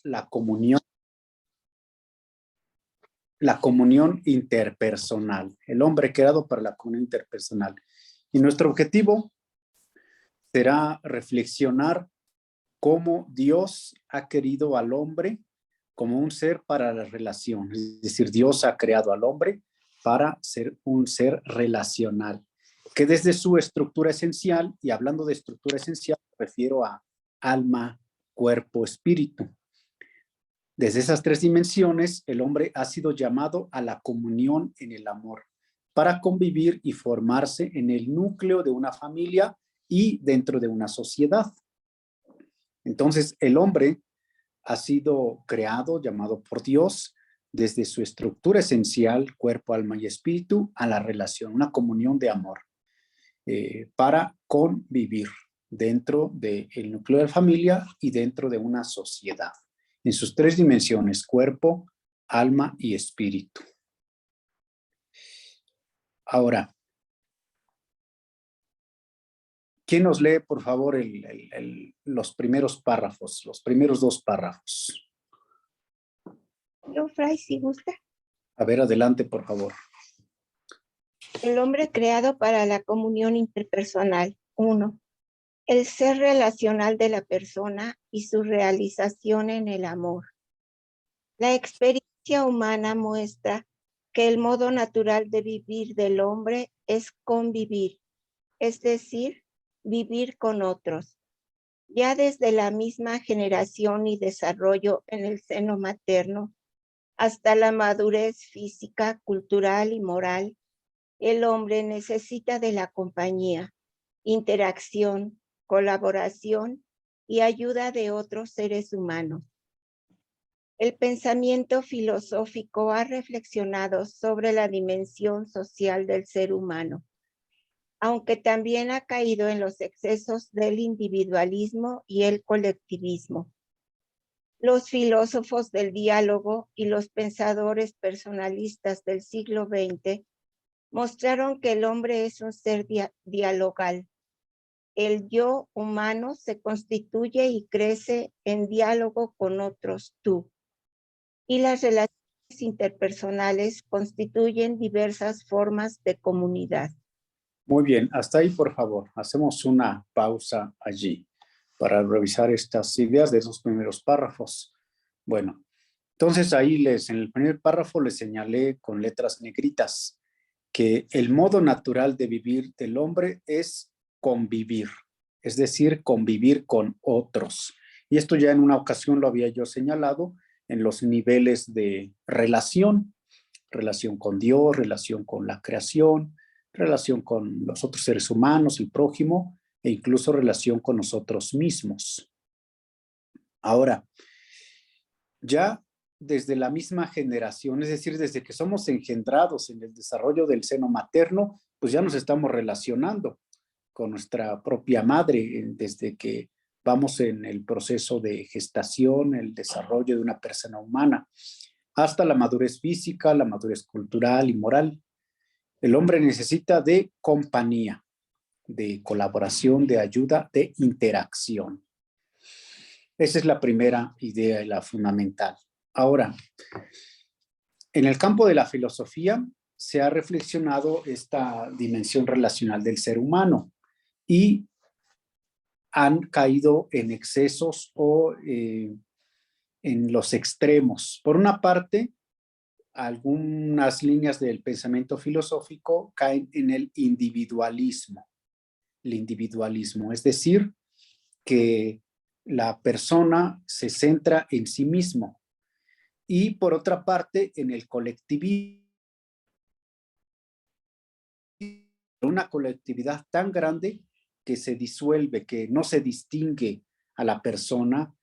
la comunión, la comunión interpersonal, el hombre creado para la comunión interpersonal. Y nuestro objetivo será reflexionar cómo Dios ha querido al hombre como un ser para la relación. Es decir, Dios ha creado al hombre para ser un ser relacional, que desde su estructura esencial, y hablando de estructura esencial, me refiero a alma, cuerpo, espíritu. Desde esas tres dimensiones, el hombre ha sido llamado a la comunión en el amor, para convivir y formarse en el núcleo de una familia y dentro de una sociedad. Entonces, el hombre ha sido creado, llamado por Dios, desde su estructura esencial, cuerpo, alma y espíritu, a la relación, una comunión de amor, para convivir dentro del núcleo de la familia y dentro de una sociedad, en sus tres dimensiones, cuerpo, alma y espíritu. Ahora, ¿quién nos lee, por favor, los primeros párrafos, los primeros dos párrafos? Yo, Fray, si gusta. A ver, adelante, por favor. El hombre creado para la comunión interpersonal. 1. El ser relacional de la persona y su realización en el amor. La experiencia humana muestra que el modo natural de vivir del hombre es convivir, es decir, vivir con otros. Ya desde la misma generación y desarrollo en el seno materno, hasta la madurez física, cultural y moral, el hombre necesita de la compañía, interacción, colaboración y ayuda de otros seres humanos. El pensamiento filosófico ha reflexionado sobre la dimensión social del ser humano, aunque también ha caído en los excesos del individualismo y el colectivismo. Los filósofos del diálogo y los pensadores personalistas del siglo XX mostraron que el hombre es un ser dialogal. El yo humano se constituye y crece en diálogo con otros tú. Y las relaciones interpersonales constituyen diversas formas de comunidad. Muy bien, hasta ahí, por favor. Hacemos una pausa allí para revisar estas ideas de esos primeros párrafos. Bueno, entonces ahí en el primer párrafo les señalé con letras negritas que el modo natural de vivir del hombre es convivir, es decir, convivir con otros. Y esto ya en una ocasión lo había yo señalado en los niveles de relación con Dios, relación con la creación, relación con los otros seres humanos, el prójimo, e incluso relación con nosotros mismos. Ahora, ya desde la misma generación, es decir, desde que somos engendrados en el desarrollo del seno materno, pues ya nos estamos relacionando con nuestra propia madre, desde que vamos en el proceso de gestación, el desarrollo de una persona humana, hasta la madurez física, la madurez cultural y moral. El hombre necesita de compañía, de colaboración, de ayuda, de interacción. Esa es la primera idea y la fundamental. Ahora, en el campo de la filosofía se ha reflexionado esta dimensión relacional del ser humano y han caído en excesos o en los extremos. Por una parte, algunas líneas del pensamiento filosófico caen en el individualismo. El individualismo, es decir, que la persona se centra en sí mismo. Y por otra parte, en el colectivismo, una colectividad tan grande que se disuelve, que no se distingue a la persona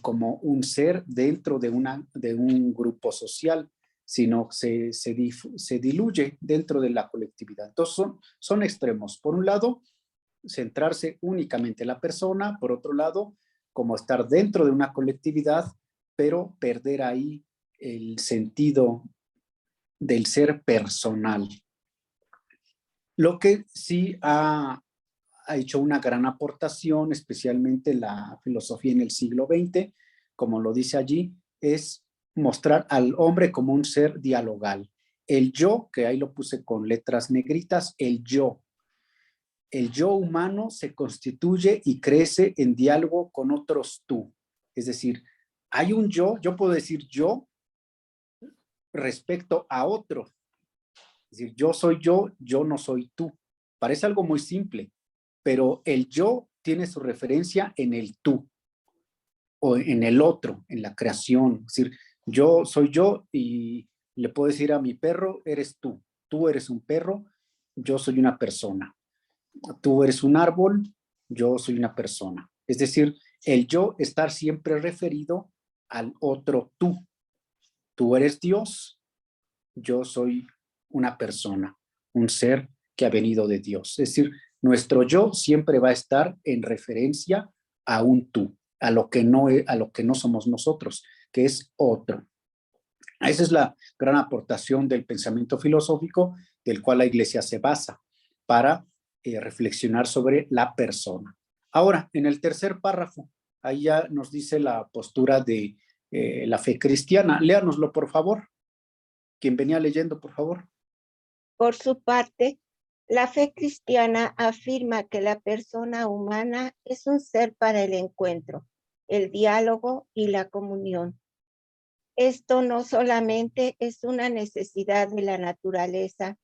como un ser dentro de un grupo social, sino se diluye dentro de la colectividad. Entonces son extremos. Por un lado, centrarse únicamente en la persona, por otro lado, como estar dentro de una colectividad, pero perder ahí el sentido del ser personal. Lo que sí ha hecho una gran aportación, especialmente la filosofía en el siglo XX, como lo dice allí, es mostrar al hombre como un ser dialogal. El yo, que ahí lo puse con letras negritas, el yo humano se constituye y crece en diálogo con otros tú. Es decir, hay un yo puedo decir yo respecto a otro. Es decir, yo soy yo no soy tú. Parece algo muy simple, pero el yo tiene su referencia en el tú o en el otro, en la creación. Es decir, yo soy yo y le puedo decir a mi perro, eres tú. Tú eres un perro, yo soy una persona. Tú eres un árbol, yo soy una persona. Es decir, el yo estar siempre referido al otro tú. Tú eres Dios, yo soy una persona, un ser que ha venido de Dios. Es decir, nuestro yo siempre va a estar en referencia a un tú, a lo que no somos nosotros, que es otro. Esa es la gran aportación del pensamiento filosófico del cual la Iglesia se basa para reflexionar sobre la persona. Ahora, en el tercer párrafo, ahí ya nos dice la postura de la fe cristiana. Léanoslo, por favor. Quien venía leyendo, por favor. Por su parte, la fe cristiana afirma que la persona humana es un ser para el encuentro, el diálogo y la comunión. Esto no solamente es una necesidad de la naturaleza,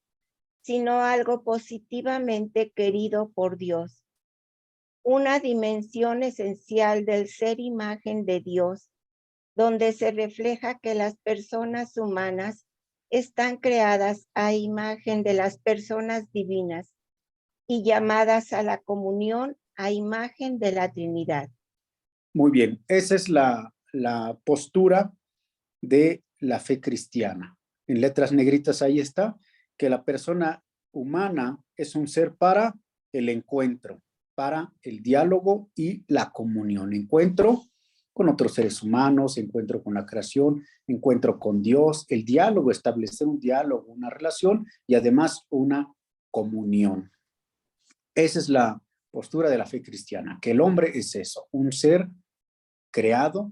sino algo positivamente querido por Dios. Una dimensión esencial del ser imagen de Dios, donde se refleja que las personas humanas están creadas a imagen de las personas divinas y llamadas a la comunión a imagen de la Trinidad. Muy bien, esa es la postura de la fe cristiana. En letras negritas ahí está, que la persona humana es un ser para el encuentro, para el diálogo y la comunión. Encuentro con otros seres humanos, encuentro con la creación, encuentro con Dios, el diálogo, establecer un diálogo, una relación y además una comunión. Esa es la postura de la fe cristiana, que el hombre es eso, un ser creado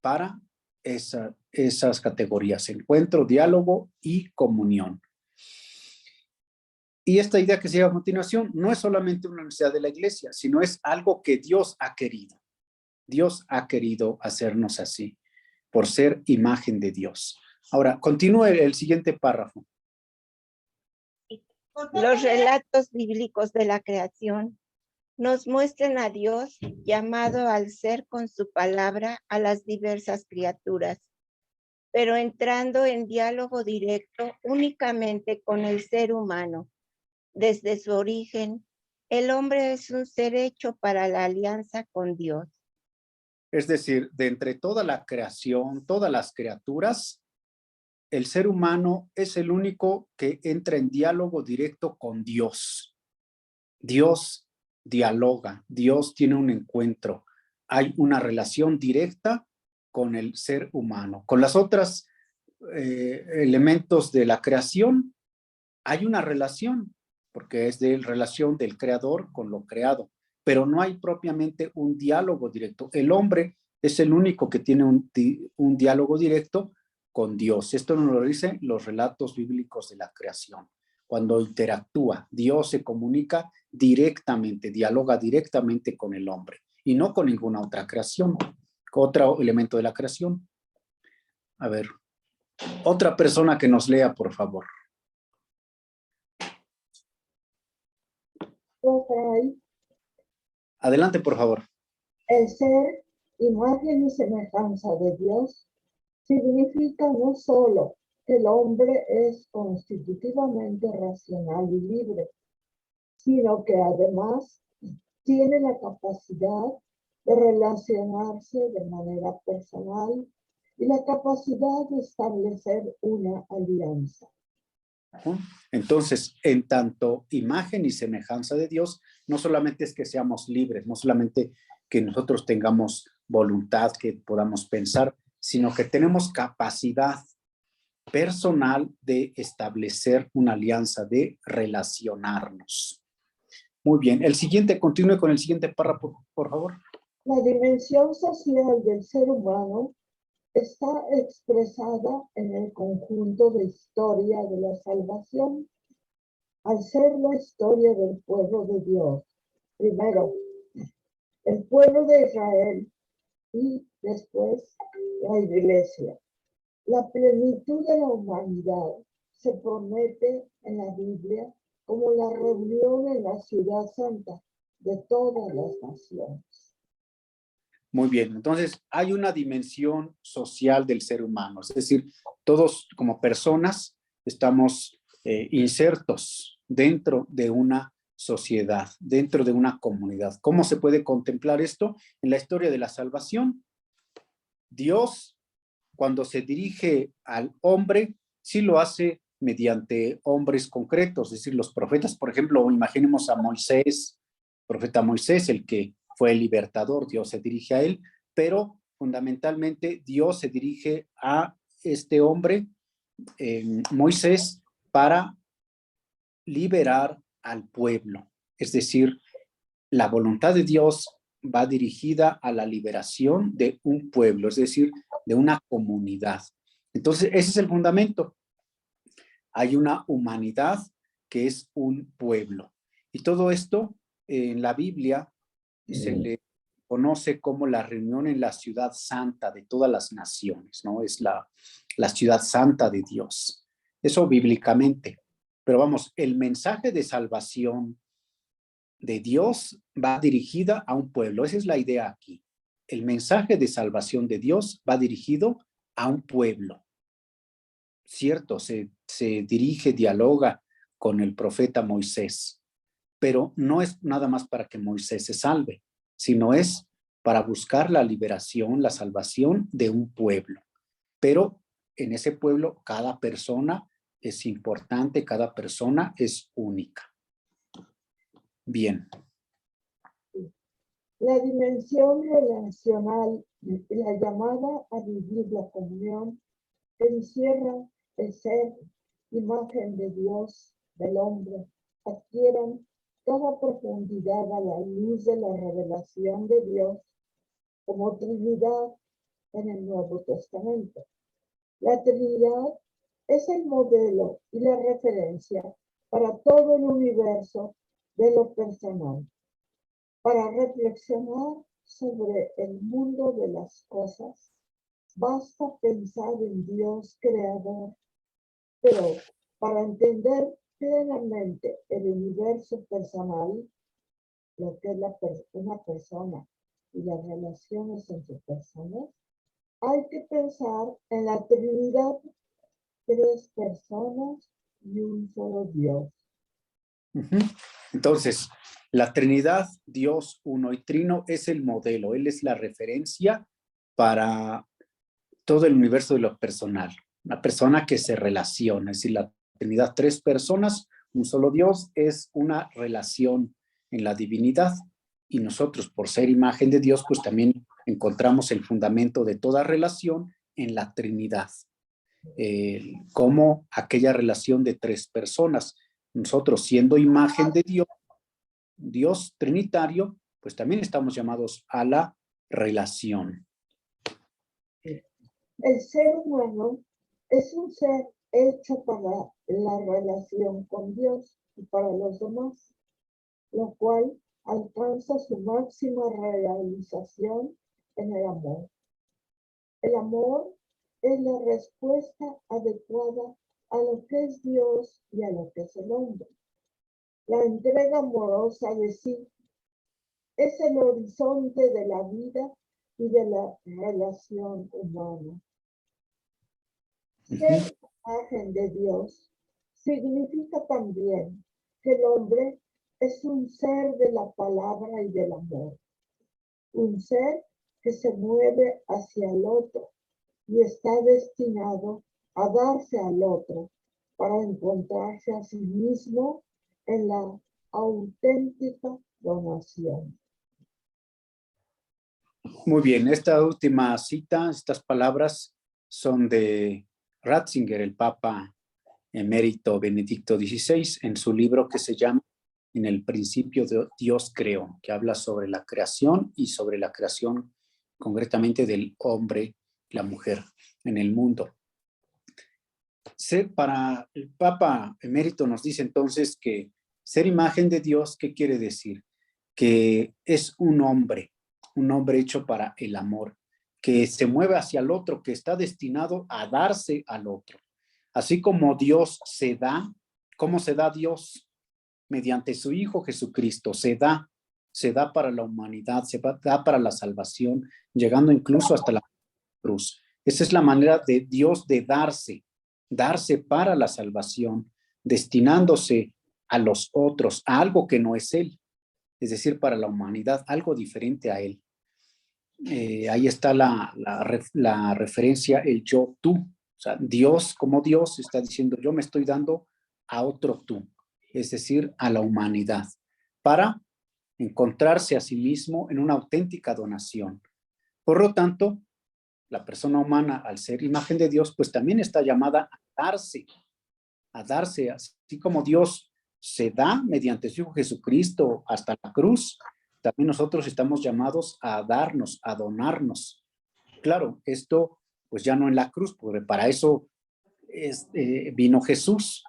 para esas categorías, encuentro, diálogo y comunión. Y esta idea que sigue a continuación no es solamente una necesidad de la iglesia, sino es algo que Dios ha querido. Dios ha querido hacernos así, por ser imagen de Dios. Ahora, continúe el siguiente párrafo. Los relatos bíblicos de la creación nos muestran a Dios llamado al ser con su palabra a las diversas criaturas, pero entrando en diálogo directo únicamente con el ser humano. Desde su origen, el hombre es un ser hecho para la alianza con Dios. Es decir, de entre toda la creación, todas las criaturas, el ser humano es el único que entra en diálogo directo con Dios. Dios dialoga, Dios tiene un encuentro, hay una relación directa con el ser humano. Con las otras elementos de la creación hay una relación, porque es de relación del creador con lo creado, pero no hay propiamente un diálogo directo. El hombre es el único que tiene un diálogo directo con Dios. Esto nos lo dicen los relatos bíblicos de la creación. Cuando interactúa, Dios se comunica directamente, dialoga directamente con el hombre y no con ninguna otra creación, otro elemento de la creación. A ver, otra persona que nos lea, por favor. Adelante, por favor. El ser, imagen y semejanza de Dios, significa no solo que el hombre es constitutivamente racional y libre, sino que además tiene la capacidad de relacionarse de manera personal y la capacidad de establecer una alianza. Entonces, en tanto imagen y semejanza de Dios, no solamente es que seamos libres, no solamente que nosotros tengamos voluntad, que podamos pensar, sino que tenemos capacidad personal de establecer una alianza, de relacionarnos. Muy bien, el siguiente, continúe con el siguiente párrafo, por favor. La dimensión social del ser humano está expresada en el conjunto de historia de la salvación, al ser la historia del pueblo de Dios. Primero, el pueblo de Israel y después la iglesia. La plenitud de la humanidad se promete en la Biblia como la reunión en la ciudad santa de todas las naciones. Muy bien, entonces hay una dimensión social del ser humano, es decir, todos como personas estamos insertos dentro de una sociedad, dentro de una comunidad. ¿Cómo se puede contemplar esto? En la historia de la salvación, Dios, cuando se dirige al hombre, sí lo hace mediante hombres concretos, es decir, los profetas, por ejemplo, imaginemos a Moisés, profeta Moisés, el que fue el libertador, Dios se dirige a él, pero fundamentalmente Dios se dirige a este hombre, Moisés, para liberar al pueblo. Es decir, la voluntad de Dios va dirigida a la liberación de un pueblo, es decir, de una comunidad. Entonces, ese es el fundamento. Hay una humanidad que es un pueblo. Y todo esto en la Biblia se le conoce como la reunión en la ciudad santa de todas las naciones, ¿no? Es la ciudad santa de Dios. Eso bíblicamente. Pero vamos, el mensaje de salvación de Dios va dirigida a un pueblo. Esa es la idea aquí. El mensaje de salvación de Dios va dirigido a un pueblo. Cierto, se dirige, dialoga con el profeta Moisés, pero no es nada más para que Moisés se salve, sino es para buscar la liberación, la salvación de un pueblo. Pero en ese pueblo cada persona es importante, cada persona es única. Bien. La dimensión relacional, la llamada a vivir la comunión, encierra el ser, imagen de Dios, del hombre, adquieran toda profundidad a la luz de la revelación de Dios como Trinidad en el Nuevo Testamento. La Trinidad es el modelo y la referencia para todo el universo de lo personal. Para reflexionar sobre el mundo de las cosas, basta pensar en Dios creador, pero para entender plenamente el universo personal, lo que es una persona y las relaciones entre personas, hay que pensar en la Trinidad, 3 personas y un solo Dios. Entonces, la Trinidad, Dios uno y trino, es el modelo, Él es la referencia para todo el universo de lo personal. Una persona que se relaciona, es decir, la Trinidad, 3 personas, un solo Dios, es una relación en la divinidad. Y nosotros, por ser imagen de Dios, pues también encontramos el fundamento de toda relación en la Trinidad. Como aquella relación de 3 personas. Nosotros, siendo imagen de Dios, Dios trinitario, pues también estamos llamados a la relación. El ser humano es un ser hecho para la relación con Dios y para los demás, lo cual alcanza su máxima realización en el amor. El amor es la respuesta adecuada a lo que es Dios y a lo que es el hombre. La entrega amorosa de sí es el horizonte de la vida y de la relación humana. Ser imagen de Dios significa también que el hombre es un ser de la palabra y del amor, un ser que se mueve hacia el otro y está destinado a darse al otro para encontrarse a sí mismo en la auténtica donación. Muy bien, esta última cita, estas palabras son de Ratzinger, el Papa emérito Benedicto XVI, en su libro que se llama en el principio Dios creó, que habla sobre la creación y sobre la creación concretamente del hombre y la mujer en el mundo. Para el Papa Emérito nos dice entonces que ser imagen de Dios, ¿qué quiere decir? Que es un hombre hecho para el amor, que se mueve hacia el otro, que está destinado a darse al otro. Así como Dios se da, ¿cómo se da Dios? Mediante su Hijo Jesucristo, se da para la humanidad, se da para la salvación, llegando incluso hasta la cruz. Esa es la manera de Dios de darse para la salvación, destinándose a los otros, a algo que no es Él, es decir, para la humanidad, algo diferente a Él. Ahí está la referencia, el yo, tú. O sea, Dios como Dios está diciendo, yo me estoy dando a otro tú, es decir, a la humanidad, para encontrarse a sí mismo en una auténtica donación. Por lo tanto, la persona humana, al ser imagen de Dios, pues también está llamada a darse, así como Dios se da mediante su Hijo Jesucristo hasta la cruz, también nosotros estamos llamados a darnos, a donarnos. Claro, esto pues ya no en la cruz, porque para eso vino Jesús,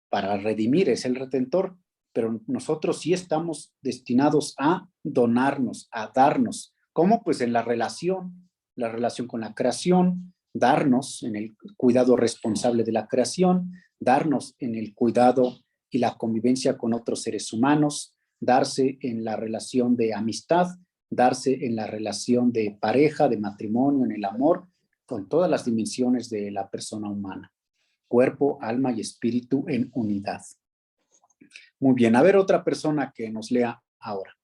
para redimir, es el Redentor, pero nosotros sí estamos destinados a donarnos, a darnos. ¿Cómo? Pues en la relación con la creación, darnos en el cuidado responsable de la creación, darnos en el cuidado y la convivencia con otros seres humanos, darse en la relación de amistad, darse en la relación de pareja, de matrimonio, en el amor, con todas las dimensiones de la persona humana. Cuerpo, alma y espíritu en unidad. Muy bien, a ver otra persona que nos lea ahora.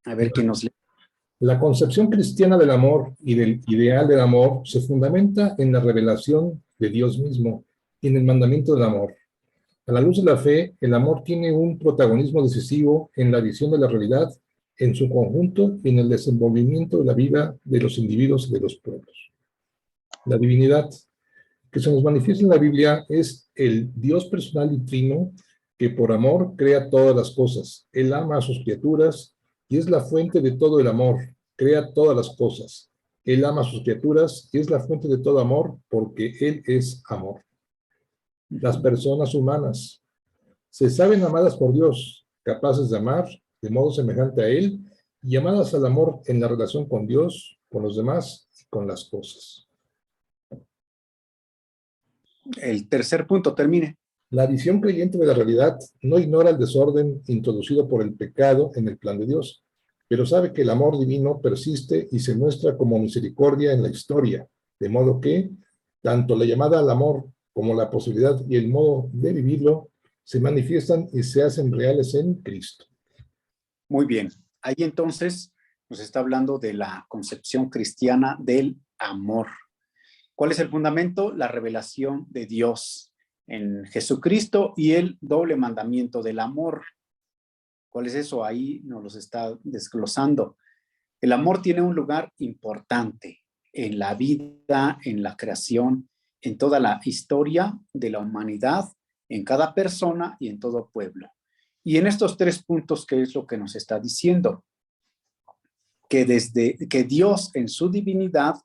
A ver quién nos lee. La concepción cristiana del amor y del ideal del amor se fundamenta en la revelación de Dios mismo y en el mandamiento del amor. A la luz de la fe, el amor tiene un protagonismo decisivo en la visión de la realidad en su conjunto y en el desenvolvimiento de la vida de los individuos y de los pueblos. La divinidad que se nos manifiesta en la Biblia es el Dios personal y trino que por amor crea todas las cosas. Él ama a sus criaturas y es la fuente de todo el amor, crea todas las cosas. Él ama a sus criaturas y es la fuente de todo amor porque Él es amor. Las personas humanas se saben amadas por Dios, capaces de amar de modo semejante a Él y llamadas al amor en la relación con Dios, con los demás y con las cosas. El tercer punto, termine. La visión creyente de la realidad no ignora el desorden introducido por el pecado en el plan de Dios, pero sabe que el amor divino persiste y se muestra como misericordia en la historia, de modo que tanto la llamada al amor como la posibilidad y el modo de vivirlo se manifiestan y se hacen reales en Cristo. Muy bien. Ahí entonces nos está hablando de la concepción cristiana del amor. ¿Cuál es el fundamento? La revelación de Dios en Jesucristo y el doble mandamiento del amor. ¿Cuál es eso? Ahí nos los está desglosando. El amor tiene un lugar importante en la vida, en la creación, en toda la historia de la humanidad, en cada persona y en todo pueblo. Y en estos tres puntos, ¿qué es lo que nos está diciendo? Que desde que Dios en su divinidad,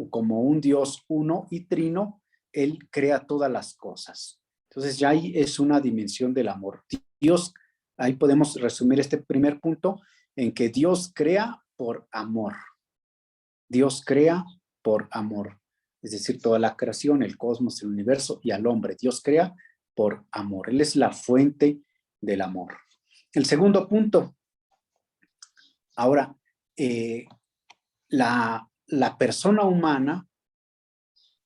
como un Dios uno y trino, Él crea todas las cosas. Entonces ya ahí es una dimensión del amor. Dios, ahí podemos resumir este primer punto en que Dios crea por amor. Dios crea por amor. Es decir, toda la creación, el cosmos, el universo y al hombre. Dios crea por amor. Él es la fuente del amor. El segundo punto. Ahora, la persona humana,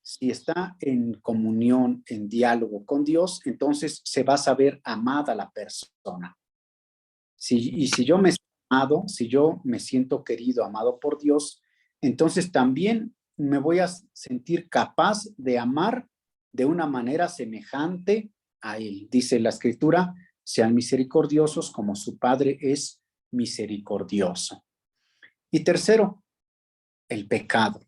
si está en comunión, en diálogo con Dios, entonces se va a saber amada la persona. Y si yo me siento amado, si yo me siento querido, amado por Dios, entonces también me voy a sentir capaz de amar de una manera semejante a Él. Dice la Escritura, sean misericordiosos como su Padre es misericordioso. Y tercero, el pecado.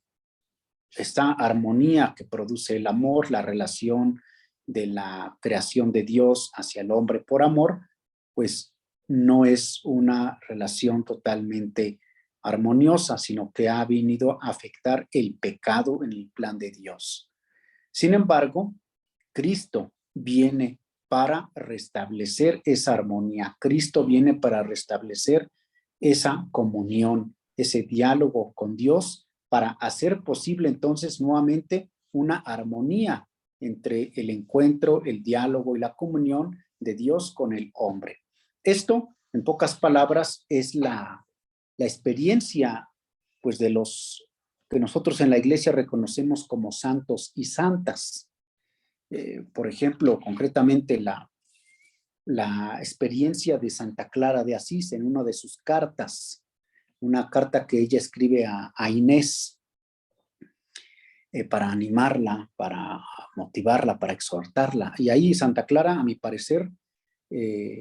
Esta armonía que produce el amor, la relación de la creación de Dios hacia el hombre por amor, pues no es una relación totalmente armoniosa, sino que ha venido a afectar el pecado en el plan de Dios. Sin embargo, Cristo viene para restablecer esa armonía. Cristo viene para restablecer esa comunión, ese diálogo con Dios, para hacer posible entonces nuevamente una armonía entre el encuentro, el diálogo y la comunión de Dios con el hombre. Esto, en pocas palabras, es la experiencia, pues, de los que nosotros en la iglesia reconocemos como santos y santas. Por ejemplo, concretamente la experiencia de Santa Clara de Asís en una de sus cartas, una carta que ella escribe a Inés para animarla, para motivarla, para exhortarla. Y ahí Santa Clara, a mi parecer,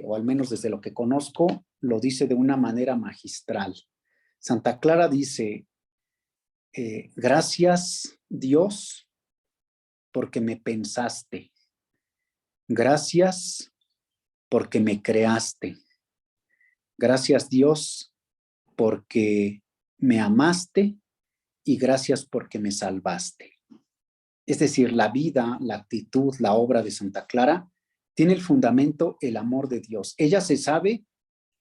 o al menos desde lo que conozco, lo dice de una manera magistral. Santa Clara dice, gracias Dios porque me pensaste. Gracias porque me creaste. Gracias Dios porque me amaste y gracias porque me salvaste. Es decir, la vida, la actitud, la obra de Santa Clara tiene el fundamento el amor de Dios. Ella se sabe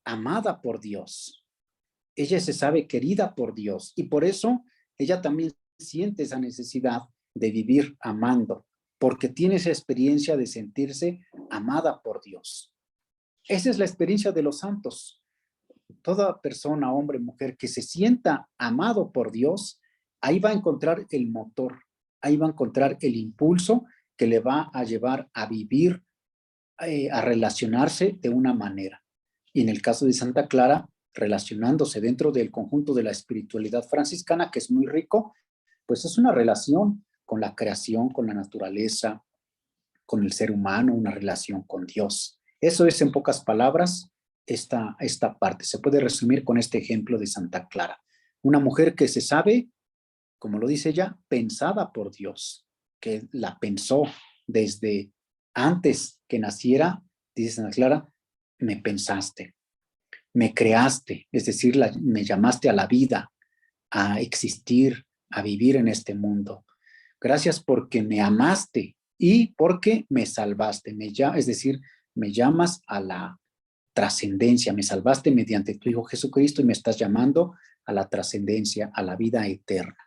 amada por Dios. Ella se sabe querida por Dios y por eso ella también siente esa necesidad de vivir amando, porque tiene esa experiencia de sentirse amada por Dios. Esa es la experiencia de los santos. Toda persona, hombre, mujer, que se sienta amado por Dios, ahí va a encontrar el motor, ahí va a encontrar el impulso que le va a llevar a vivir, a relacionarse de una manera. Y en el caso de Santa Clara, relacionándose dentro del conjunto de la espiritualidad franciscana, que es muy rico, pues es una relación con la creación, con la naturaleza, con el ser humano, una relación con Dios. Eso es, en pocas palabras, esta parte. Se puede resumir con este ejemplo de Santa Clara. Una mujer que se sabe, como lo dice ella, pensada por Dios, que la pensó desde antes que naciera, dice Santa Clara, me pensaste, me creaste, es decir, me llamaste a la vida, a existir, a vivir en este mundo. Gracias porque me amaste y porque me salvaste, es decir, me llamas a la trascendencia, me salvaste mediante tu Hijo Jesucristo y me estás llamando a la trascendencia, a la vida eterna.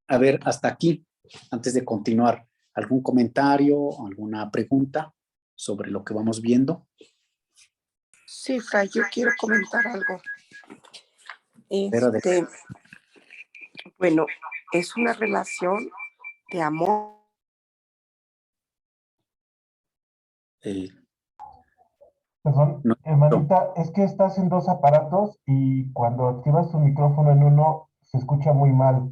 A ver, hasta aquí, antes de continuar, ¿algún comentario, alguna pregunta sobre lo que vamos viendo? Sí, Fray, yo quiero comentar algo. Bueno, es una relación de amor. Perdón, No. hermanita, es que estás en dos aparatos y cuando activas tu micrófono en uno se escucha muy mal.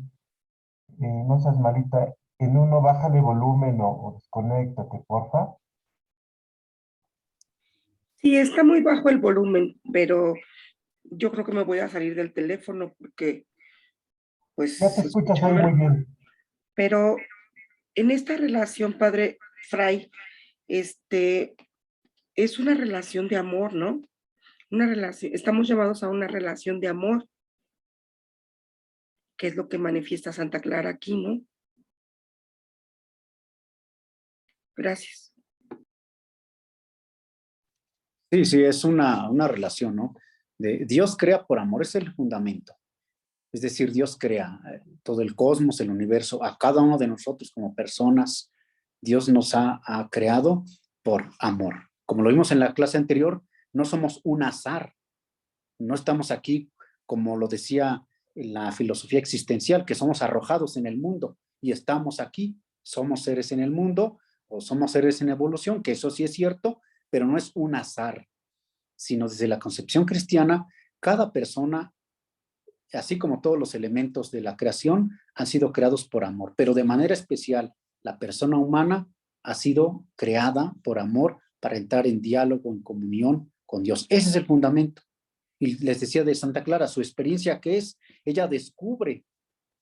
No seas malita, en uno bájale volumen o desconéctate, porfa. Sí, está muy bajo el volumen, pero yo creo que me voy a salir del teléfono porque, pues, Ya te se escuchas escucha hoy muy mal. bien. Pero en esta relación, padre Fray, es una relación de amor, ¿no? Una relación, estamos llamados a una relación de amor, que es lo que manifiesta Santa Clara aquí, ¿no? Gracias. Sí, es una relación, ¿no? Dios crea por amor, es el fundamento. Es decir, Dios crea todo el cosmos, el universo, a cada uno de nosotros como personas. Dios nos ha creado por amor. Como lo vimos en la clase anterior, no somos un azar. No estamos aquí, como lo decía en la filosofía existencial, que somos arrojados en el mundo y estamos aquí. Somos seres en el mundo o somos seres en evolución, que eso sí es cierto, pero no es un azar, sino desde la concepción cristiana, cada persona, así como todos los elementos de la creación, han sido creados por amor, pero de manera especial, la persona humana ha sido creada por amor para entrar en diálogo, en comunión con Dios. Ese es el fundamento. Y les decía de Santa Clara, su experiencia que es, ella descubre,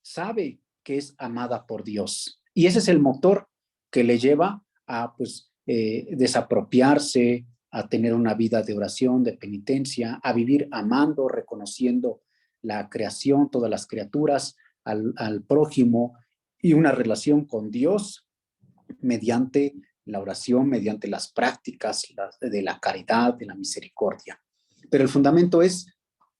sabe que es amada por Dios. Y ese es el motor que le lleva a pues desapropiarse, a tener una vida de oración, de penitencia, a vivir amando, reconociendo la creación, todas las criaturas, al prójimo y una relación con Dios mediante la oración, mediante las prácticas de la caridad, de la misericordia. Pero el fundamento es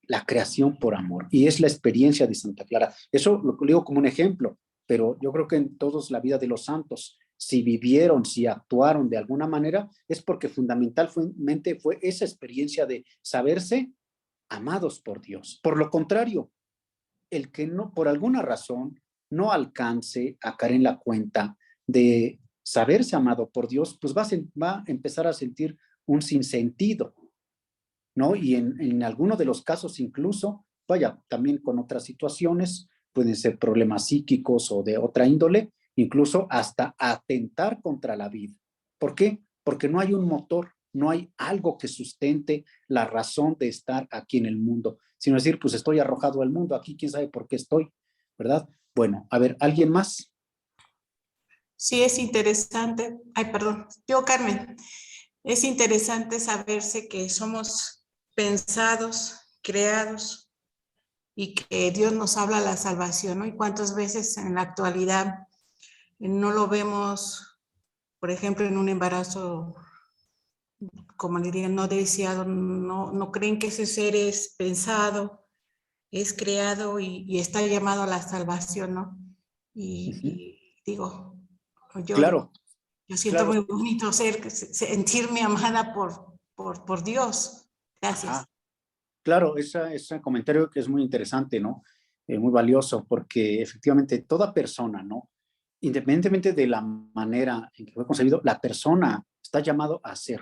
la creación por amor y es la experiencia de Santa Clara. Eso lo digo como un ejemplo, pero yo creo que en todos la vida de los santos, si vivieron, si actuaron de alguna manera, es porque fundamentalmente fue esa experiencia de saberse amados por Dios. Por lo contrario, el que no, por alguna razón, no alcance a caer en la cuenta de saberse amado por Dios, pues va a empezar a sentir un sinsentido, ¿no? Y en algunos de los casos incluso, vaya, también con otras situaciones, pueden ser problemas psíquicos o de otra índole, incluso hasta atentar contra la vida. ¿Por qué? Porque no hay un motor, no hay algo que sustente la razón de estar aquí en el mundo, sino decir, pues estoy arrojado al mundo, aquí quién sabe por qué estoy, ¿verdad? Bueno, a ver, ¿alguien más? Sí, es interesante. Ay, perdón. Yo, Carmen. Es interesante saberse que somos pensados, creados y que Dios nos habla la salvación, ¿no? Y cuántas veces en la actualidad no lo vemos, por ejemplo, en un embarazo, como le dirían, no deseado, no creen que ese ser es pensado, es creado y está llamado a la salvación, ¿no? Y digo, Claro, yo siento claro. muy bonito sentirme amada por Dios. Gracias. Ajá. Claro, ese comentario que es muy interesante, ¿no? Muy valioso, porque efectivamente toda persona, ¿no? Independientemente de la manera en que fue concebido, la persona está llamado a ser.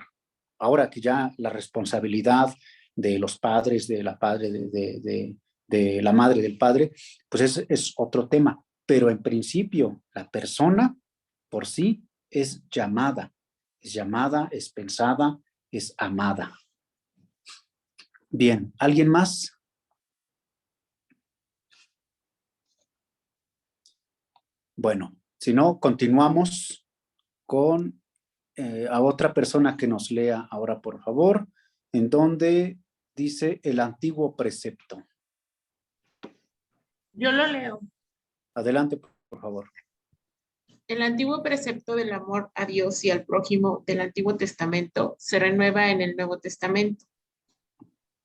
Ahora que ya la responsabilidad de los padres, de la padre, de la madre, del padre, pues es otro tema. Pero en principio, la persona por sí es llamada, es pensada, es amada. Bien, ¿alguien más? Bueno, si no, continuamos con a otra persona que nos lea ahora, por favor, en donde dice el antiguo precepto. Yo lo leo. Adelante, por favor. El antiguo precepto del amor a Dios y al prójimo del Antiguo Testamento se renueva en el Nuevo Testamento.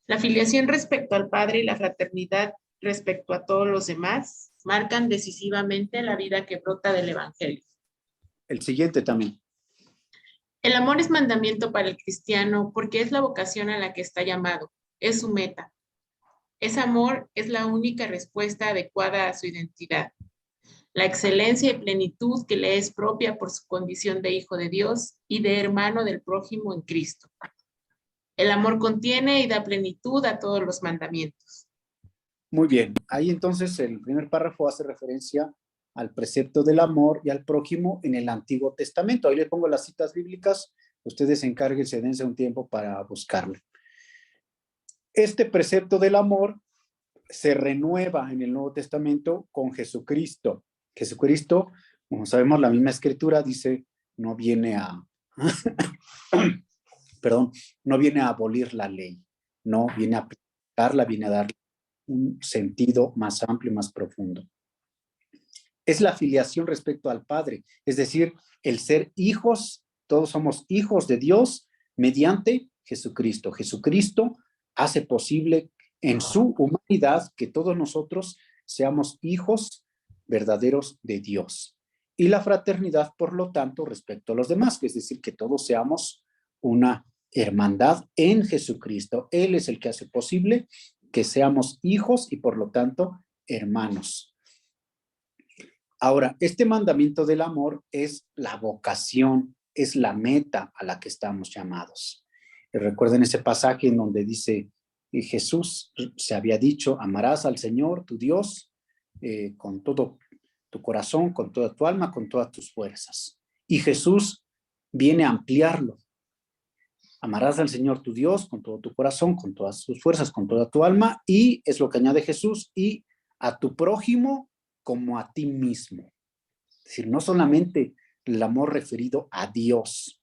La filiación respecto al Padre y la fraternidad respecto a todos los demás marcan decisivamente la vida que brota del Evangelio. El siguiente también. El amor es mandamiento para el cristiano porque es la vocación a la que está llamado, es su meta. Ese amor es la única respuesta adecuada a su identidad. La excelencia y plenitud que le es propia por su condición de hijo de Dios y de hermano del prójimo en Cristo. El amor contiene y da plenitud a todos los mandamientos. Muy bien. Ahí entonces el primer párrafo hace referencia al precepto del amor y al prójimo en el Antiguo Testamento. Ahí les pongo las citas bíblicas. Ustedes encárguense, dense un tiempo para buscarlo. Este precepto del amor se renueva en el Nuevo Testamento con Jesucristo. Jesucristo, como sabemos, la misma escritura dice, no viene a, perdón, no viene a abolir la ley, no viene a aplicarla, viene a darle un sentido más amplio, más profundo. Es la filiación respecto al Padre, es decir, el ser hijos, todos somos hijos de Dios mediante Jesucristo. Jesucristo hace posible en su humanidad que todos nosotros seamos hijos verdaderos de Dios. Y la fraternidad, por lo tanto, respecto a los demás, es decir, que todos seamos una hermandad en Jesucristo. Él es el que hace posible que seamos hijos y, por lo tanto, hermanos. Ahora, este mandamiento del amor es la vocación, es la meta a la que estamos llamados. Y recuerden ese pasaje en donde dice, Jesús se había dicho, amarás al Señor, tu Dios, con todo tu corazón, con toda tu alma, con todas tus fuerzas. Y Jesús viene a ampliarlo Amarás al Señor tu Dios con todo tu corazón, con todas tus fuerzas, con toda tu alma, y es lo que añade Jesús, y a tu prójimo como a ti mismo. Es decir, no solamente el amor referido a Dios,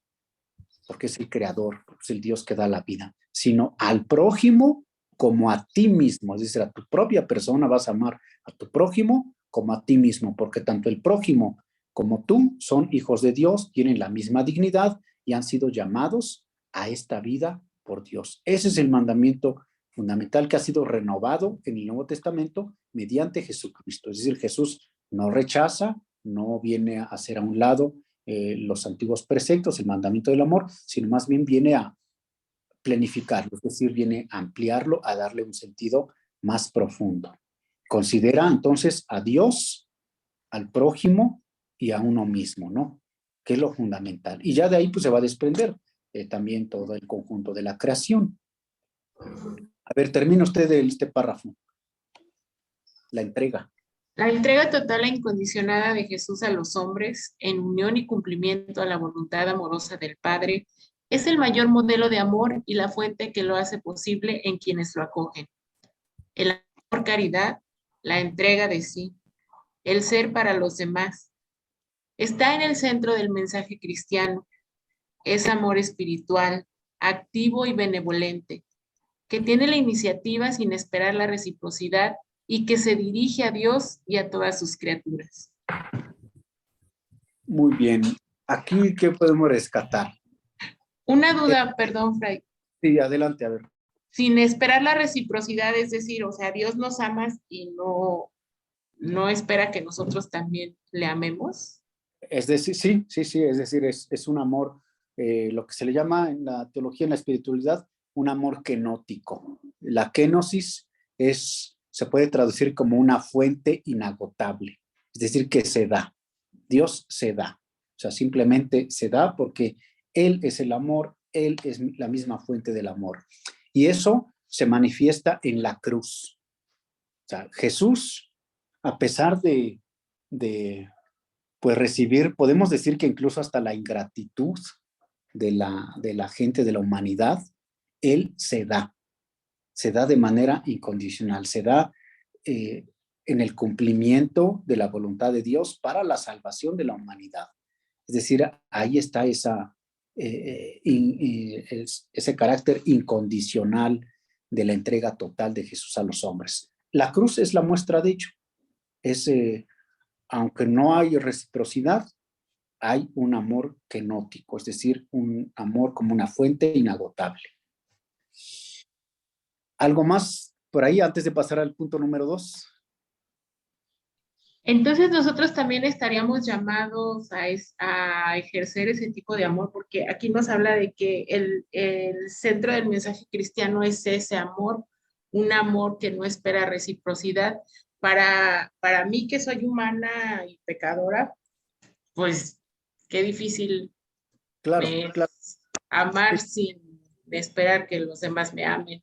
porque es el creador, porque es el Dios que da la vida, sino al prójimo como a ti mismo. Es decir, a tu propia persona vas a amar a tu prójimo como a ti mismo, porque tanto el prójimo como tú son hijos de Dios, tienen la misma dignidad y han sido llamados a esta vida por Dios. Ese es el mandamiento fundamental que ha sido renovado en el Nuevo Testamento mediante Jesucristo. Es decir, Jesús no rechaza, no viene a hacer a un lado los antiguos preceptos, el mandamiento del amor, sino más bien viene a planificarlo, es decir, viene a ampliarlo, a darle un sentido más profundo. Considera entonces a Dios, al prójimo y a uno mismo, ¿no? Que es lo fundamental. Y ya de ahí pues se va a desprender también todo el conjunto de la creación. A ver, termina usted este párrafo. La entrega. La entrega total e incondicionada de Jesús a los hombres, en unión y cumplimiento a la voluntad amorosa del Padre, es el mayor modelo de amor y la fuente que lo hace posible en quienes lo acogen. El amor por caridad, la entrega de sí, el ser para los demás, está en el centro del mensaje cristiano. Es amor espiritual, activo y benevolente, que tiene la iniciativa sin esperar la reciprocidad y que se dirige a Dios y a todas sus criaturas. Muy bien. Aquí, ¿qué podemos rescatar? Una duda, perdón, Fray. Sí, adelante, a ver. Sin esperar la reciprocidad, es decir, o sea, Dios nos ama y no espera que nosotros también le amemos. Es decir, sí, es decir, es un amor, lo que se le llama en la teología, en la espiritualidad, un amor kenótico. La kenosis se puede traducir como una fuente inagotable, es decir, que se da. Dios se da, o sea, simplemente se da porque Él es el amor, Él es la misma fuente del amor. Y eso se manifiesta en la cruz. O sea, Jesús, a pesar de pues recibir, podemos decir que incluso hasta la ingratitud de la gente, de la humanidad, Él se da de manera incondicional, se da en el cumplimiento de la voluntad de Dios para la salvación de la humanidad. Es decir, ahí está ese carácter incondicional de la entrega total de Jesús a los hombres. La cruz es la muestra de ello. Aunque no hay reciprocidad, hay un amor kenótico, es decir, un amor como una fuente inagotable. ¿Algo más por ahí antes de pasar al punto número 2? Entonces nosotros también estaríamos llamados a ejercer ese tipo de amor, porque aquí nos habla de que el centro del mensaje cristiano es ese amor, un amor que no espera reciprocidad. Para mí, que soy humana y pecadora, pues qué difícil Claro, es claro. amar sin esperar que los demás me amen.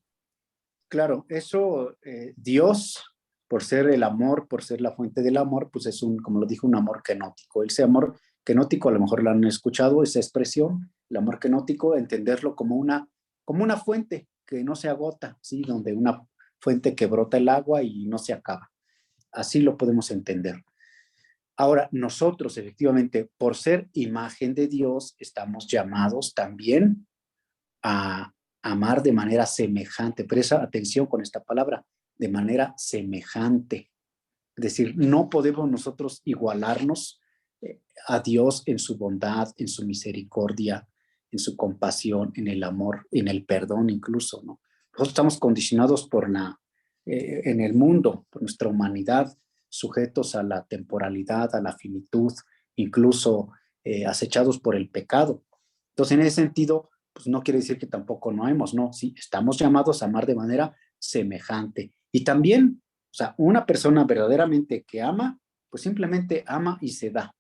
Claro, eso Dios, por ser el amor, por ser la fuente del amor, pues es como lo dijo, un amor kenótico. Ese amor kenótico, a lo mejor lo han escuchado, esa expresión, el amor kenótico, entenderlo como una fuente que no se agota, ¿sí? Donde una fuente que brota el agua y no se acaba. Así lo podemos entender. Ahora, nosotros efectivamente, por ser imagen de Dios, estamos llamados también a amar de manera semejante. Presta atención con esta palabra, de manera semejante. Es decir, no podemos nosotros igualarnos a Dios en su bondad, en su misericordia, en su compasión, en el amor, en el perdón incluso, ¿no? Nosotros estamos condicionados en el mundo, por nuestra humanidad, sujetos a la temporalidad, a la finitud, incluso acechados por el pecado. Entonces, en ese sentido, pues no quiere decir que tampoco no amemos, no, sí, estamos llamados a amar de manera semejante. Y también, o sea, una persona verdaderamente que ama, pues simplemente ama y se da,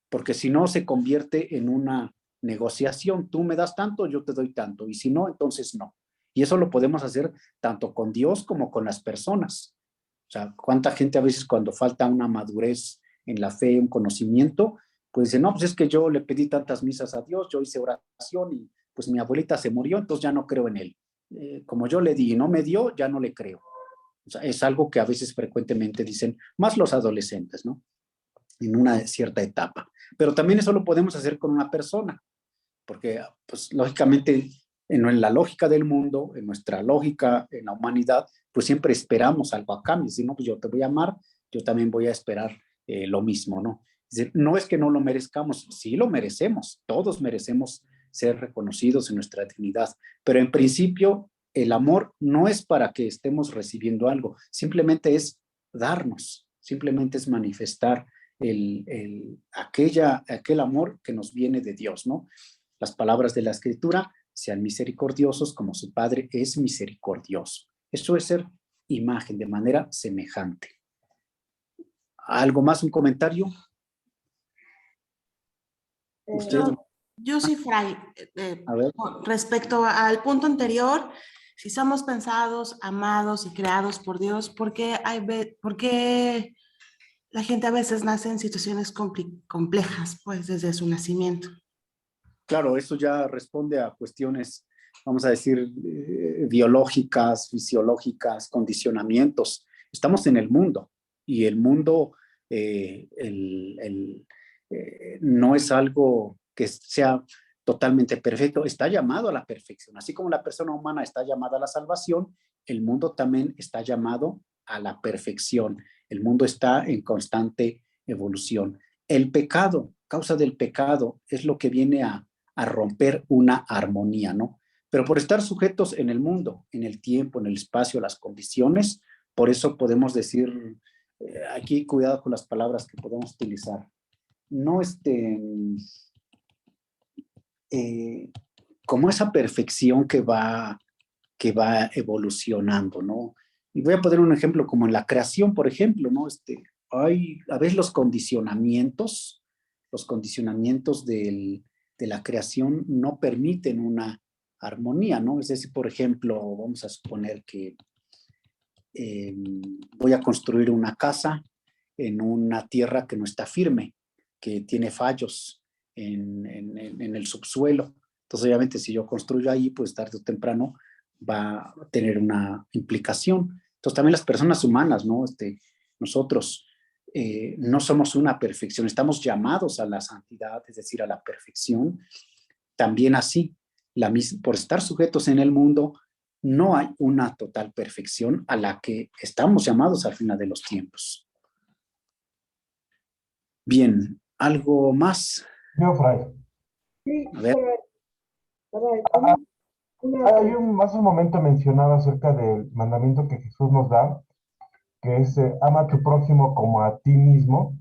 porque si no se convierte en una negociación, tú me das tanto, yo te doy tanto, y si no, entonces no. Y eso lo podemos hacer tanto con Dios como con las personas. O sea, cuánta gente a veces cuando falta una madurez en la fe, un conocimiento, pues dice, no, pues es que yo le pedí tantas misas a Dios, yo hice oración y pues mi abuelita se murió, entonces ya no creo en él. Como yo le di y no me dio, ya no le creo. O sea, es algo que a veces frecuentemente dicen, más los adolescentes, ¿no? En una cierta etapa. Pero también eso lo podemos hacer con una persona, porque pues lógicamente en la lógica del mundo, en nuestra lógica, en la humanidad, pues siempre esperamos algo a cambio. Si no, pues yo te voy a amar, yo también voy a esperar lo mismo, ¿no? Es decir, no es que no lo merezcamos, sí lo merecemos, todos merecemos ser reconocidos en nuestra dignidad, pero en principio el amor no es para que estemos recibiendo algo, simplemente es darnos, simplemente es manifestar aquel amor que nos viene de Dios, ¿no? Las palabras de la Escritura, sean misericordiosos como su Padre es misericordioso. Eso es ser imagen de manera semejante. ¿Algo más, un comentario? Usted. Yo sí, Fray, A ver. respecto al punto anterior, si somos pensados, amados y creados por Dios, ¿por qué la gente a veces nace en situaciones complejas, pues, desde su nacimiento? Claro, eso ya responde a cuestiones, vamos a decir, biológicas, fisiológicas, condicionamientos. Estamos en el mundo y el mundo no es algo que sea totalmente perfecto, está llamado a la perfección. Así como la persona humana está llamada a la salvación, el mundo también está llamado a la perfección. El mundo está en constante evolución. El pecado, causa del pecado, es lo que viene a romper una armonía, ¿no? Pero por estar sujetos en el mundo, en el tiempo, en el espacio, las condiciones, por eso podemos decir, aquí cuidado con las palabras que podemos utilizar, no como esa perfección que va evolucionando, ¿no? Y voy a poner un ejemplo como en la creación, por ejemplo, ¿no? Hay a veces los condicionamientos de la creación no permiten una armonía, ¿no? Es decir, por ejemplo, vamos a suponer que voy a construir una casa en una tierra que no está firme, que tiene fallos en el subsuelo. Entonces, obviamente, si yo construyo ahí, pues tarde o temprano va a tener una implicación. Entonces, también las personas humanas, ¿no? Nosotros no somos una perfección, estamos llamados a la santidad, es decir, a la perfección. También así, por estar sujetos en el mundo, no hay una total perfección a la que estamos llamados al final de los tiempos. Bien, ¿algo más? Yo, Fray. Sí, A ver. Hace un momento mencionaba acerca del mandamiento que Jesús nos da, que es ama a tu prójimo como a ti mismo.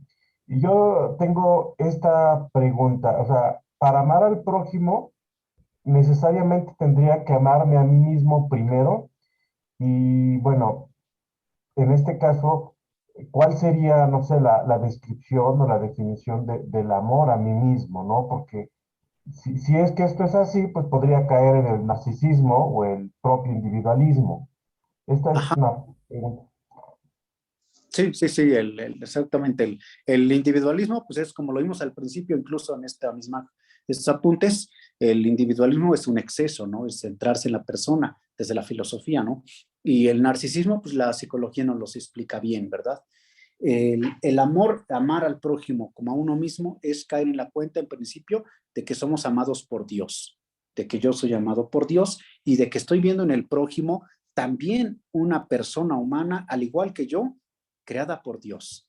Y yo tengo esta pregunta, o sea, para amar al prójimo, necesariamente tendría que amarme a mí mismo primero. Y bueno, en este caso, ¿cuál sería, no sé, la descripción o la definición del amor a mí mismo, ¿no? Porque si es que esto es así, pues podría caer en el narcisismo o el propio individualismo. Esta es Ajá. una pregunta. Sí, exactamente. El individualismo, pues es como lo vimos al principio, incluso en estos apuntes, el individualismo es un exceso, ¿no? Es centrarse en la persona desde la filosofía, ¿no? Y el narcisismo, pues la psicología nos los explica bien, ¿verdad? Amar al prójimo como a uno mismo, es caer en la cuenta, en principio, de que somos amados por Dios, de que yo soy amado por Dios y de que estoy viendo en el prójimo también una persona humana, al igual que yo, creada por Dios.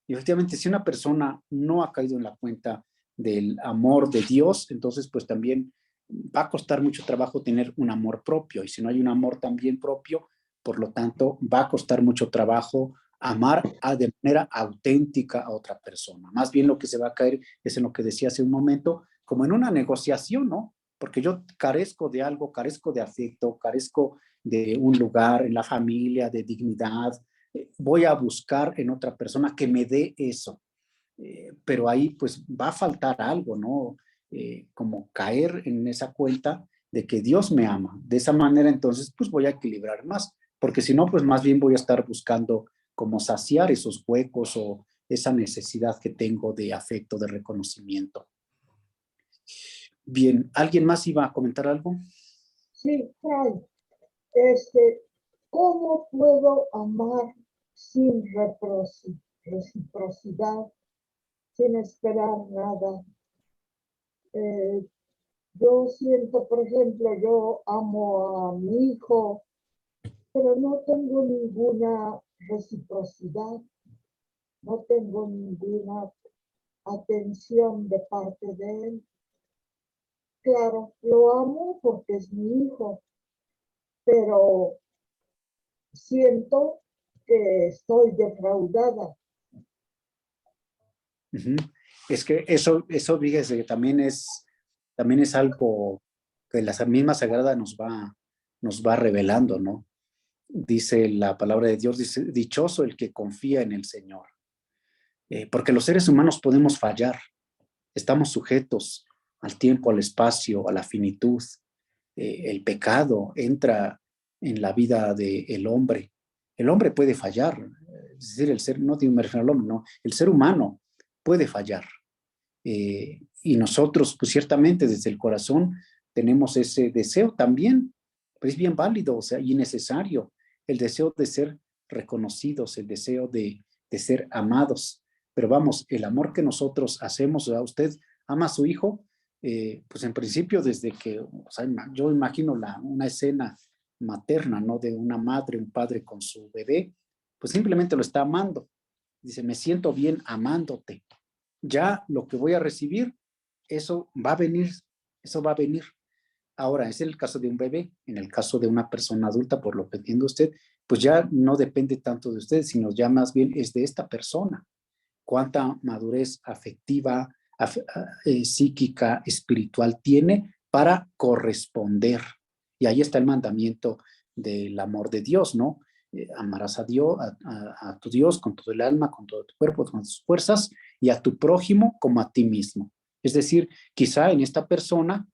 Y efectivamente, si una persona no ha caído en la cuenta del amor de Dios, entonces pues también va a costar mucho trabajo tener un amor propio. Y si no hay un amor también propio, por lo tanto, va a costar mucho trabajo amar de manera auténtica a otra persona. Más bien lo que se va a caer es en lo que decía hace un momento, como en una negociación, ¿no? Porque yo carezco de algo, carezco de afecto, carezco de un lugar en la familia, de dignidad, voy a buscar en otra persona que me dé eso. Pero ahí pues va a faltar algo, ¿no? Como caer en esa cuenta de que Dios me ama. De esa manera entonces pues voy a equilibrar más, porque si no pues más bien voy a estar buscando como saciar esos huecos o esa necesidad que tengo de afecto, de reconocimiento. Bien, ¿alguien más iba a comentar algo? Sí, Fray, ¿cómo puedo amar sin reciprocidad, sin esperar nada? Yo siento, por ejemplo, yo amo a mi hijo, pero no tengo ninguna reciprocidad, no tengo ninguna atención de parte de él. Claro, lo amo porque es mi hijo, pero siento que estoy defraudada. Ujú. Es que eso fíjese, que también es algo que la misma Sagrada nos va revelando, ¿no? Dice la palabra de Dios, dice, dichoso el que confía en el Señor. Porque los seres humanos podemos fallar, estamos sujetos al tiempo, al espacio, a la finitud. El pecado entra en la vida del hombre. El hombre puede fallar, es decir, el ser, no me refiero al hombre, no, el ser humano puede fallar. Y nosotros, pues ciertamente desde el corazón tenemos ese deseo también, pues es bien válido, o sea, y necesario, el deseo de ser reconocidos, el deseo de ser amados. Pero vamos, el amor que nosotros hacemos, a usted ama a su hijo, pues en principio desde que, o sea, yo imagino una escena materna, ¿no? De una madre, un padre con su bebé, pues simplemente lo está amando. Dice, me siento bien amándote. Ya lo que voy a recibir, eso va a venir, eso va a venir. Ahora, es el caso de un bebé, en el caso de una persona adulta, por lo que entiende usted, pues ya no depende tanto de usted, sino ya más bien es de esta persona. Cuánta madurez afectiva, psíquica, espiritual tiene para corresponder. Y ahí está el mandamiento del amor de Dios, ¿no? Amarás a Dios, a tu Dios con todo el alma, con todo tu cuerpo, con tus fuerzas, y a tu prójimo como a ti mismo. Es decir, quizá en esta persona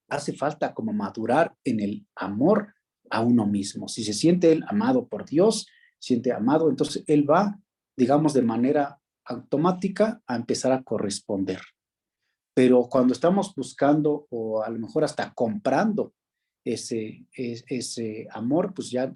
hace falta como madurar en el amor a uno mismo. Si se siente él amado por Dios, siente amado, entonces él va, digamos, de manera automática a empezar a corresponder. Pero cuando estamos buscando o a lo mejor hasta comprando ese amor, pues ya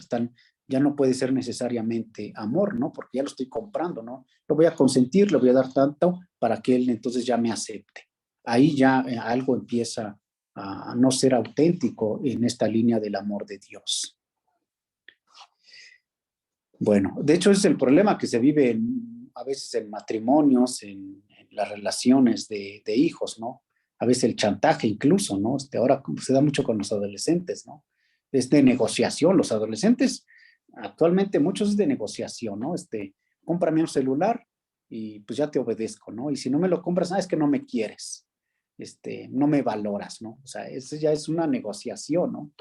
no puede ser necesariamente amor, ¿no? Porque ya lo estoy comprando, ¿no? Lo voy a consentir, le voy a dar tanto para que él entonces ya me acepte. Ahí ya algo empieza a no ser auténtico en esta línea del amor de Dios. Bueno, de hecho es el problema que se vive a veces en matrimonios, en las relaciones de hijos, ¿no? A veces el chantaje incluso, ¿no? Ahora se da mucho con los adolescentes, ¿no? Es de negociación, los adolescentes actualmente muchos es de negociación, ¿no? Cómprame un celular y pues ya te obedezco, ¿no? Y si no me lo compras, es que no me quieres, no me valoras, ¿no? O sea, eso ya es una negociación, ¿no?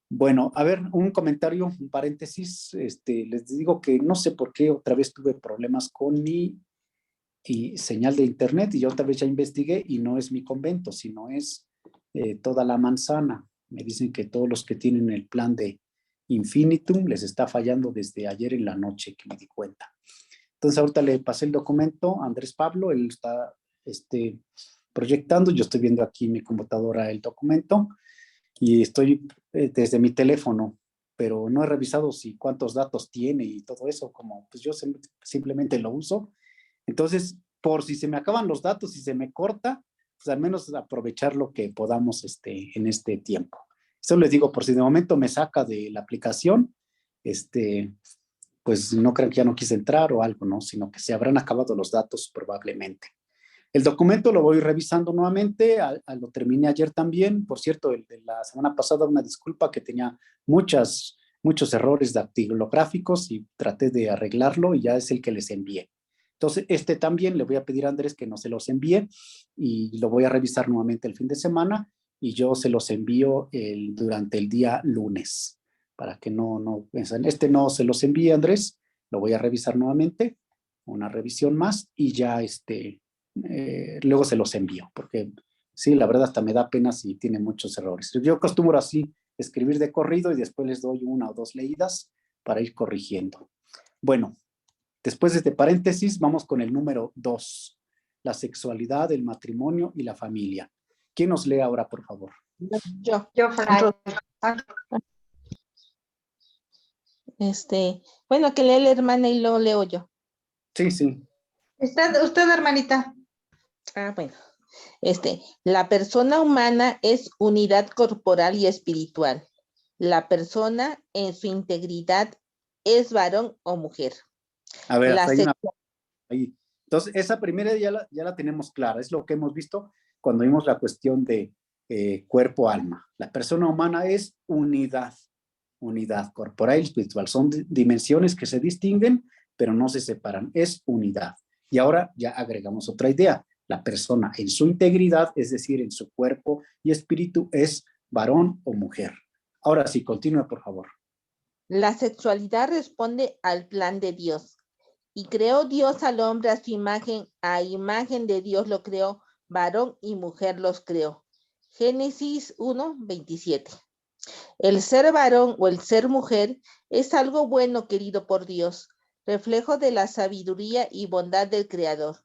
Bueno, a ver, un comentario, un paréntesis. Les digo que no sé por qué otra vez tuve problemas con mi señal de internet y yo otra vez ya investigué y no es mi convento, sino es toda la manzana. Me dicen que todos los que tienen el plan de Infinitum les está fallando desde ayer en la noche que me di cuenta. Entonces ahorita le pasé el documento a Andrés Pablo, él está proyectando, yo estoy viendo aquí en mi computadora el documento y estoy desde mi teléfono, pero no he revisado si cuántos datos tiene y todo eso, como pues yo simplemente lo uso. Entonces, por si se me acaban los datos y se me corta, pues al menos aprovechar lo que podamos en este tiempo. Eso les digo, por si de momento me saca de la aplicación, pues no creo que ya no quise entrar o algo, ¿no? Sino que se habrán acabado los datos probablemente. El documento lo voy revisando nuevamente, lo terminé ayer también. Por cierto, el de la semana pasada, una disculpa que tenía muchos errores dactilográficos y traté de arreglarlo y ya es el que les envié. Entonces, también le voy a pedir a Andrés que no se los envíe y lo voy a revisar nuevamente el fin de semana y yo se los envío durante el día lunes para que no piensen. No se los envíe, Andrés, lo voy a revisar nuevamente, una revisión más y ya luego se los envío, porque sí, la verdad hasta me da pena si tiene muchos errores. Yo acostumbro así escribir de corrido y después les doy una o dos leídas para ir corrigiendo. Bueno, después de este paréntesis vamos con el número 2. la sexualidad, el matrimonio y la familia. ¿Quién nos lee ahora, por favor? Yo, Fray. Bueno, que lee la hermana y lo leo yo. Sí, sí. Usted, hermanita. Bueno. La persona humana es unidad corporal y espiritual. La persona en su integridad es varón o mujer. A ver, ahí. Entonces, esa primera ya la tenemos clara. Es lo que hemos visto cuando vimos la cuestión de cuerpo-alma. La persona humana es unidad corporal y espiritual. Son dimensiones que se distinguen, pero no se separan. Es unidad. Y ahora ya agregamos otra idea. La persona en su integridad, es decir, en su cuerpo y espíritu, es varón o mujer. Ahora sí, continúe, por favor. La sexualidad responde al plan de Dios. Y creó Dios al hombre a imagen de Dios lo creó, varón y mujer los creó. Génesis 1:27. El ser varón o el ser mujer es algo bueno querido por Dios, reflejo de la sabiduría y bondad del Creador.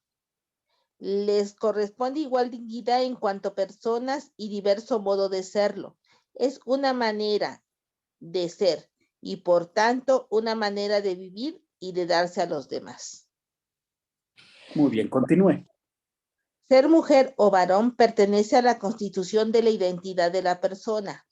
Les corresponde igual dignidad en cuanto a personas y diverso modo de serlo. Es una manera de ser y por tanto una manera de vivir y de darse a los demás. Muy bien, continúe. Ser mujer o varón pertenece a la constitución de la identidad de la persona.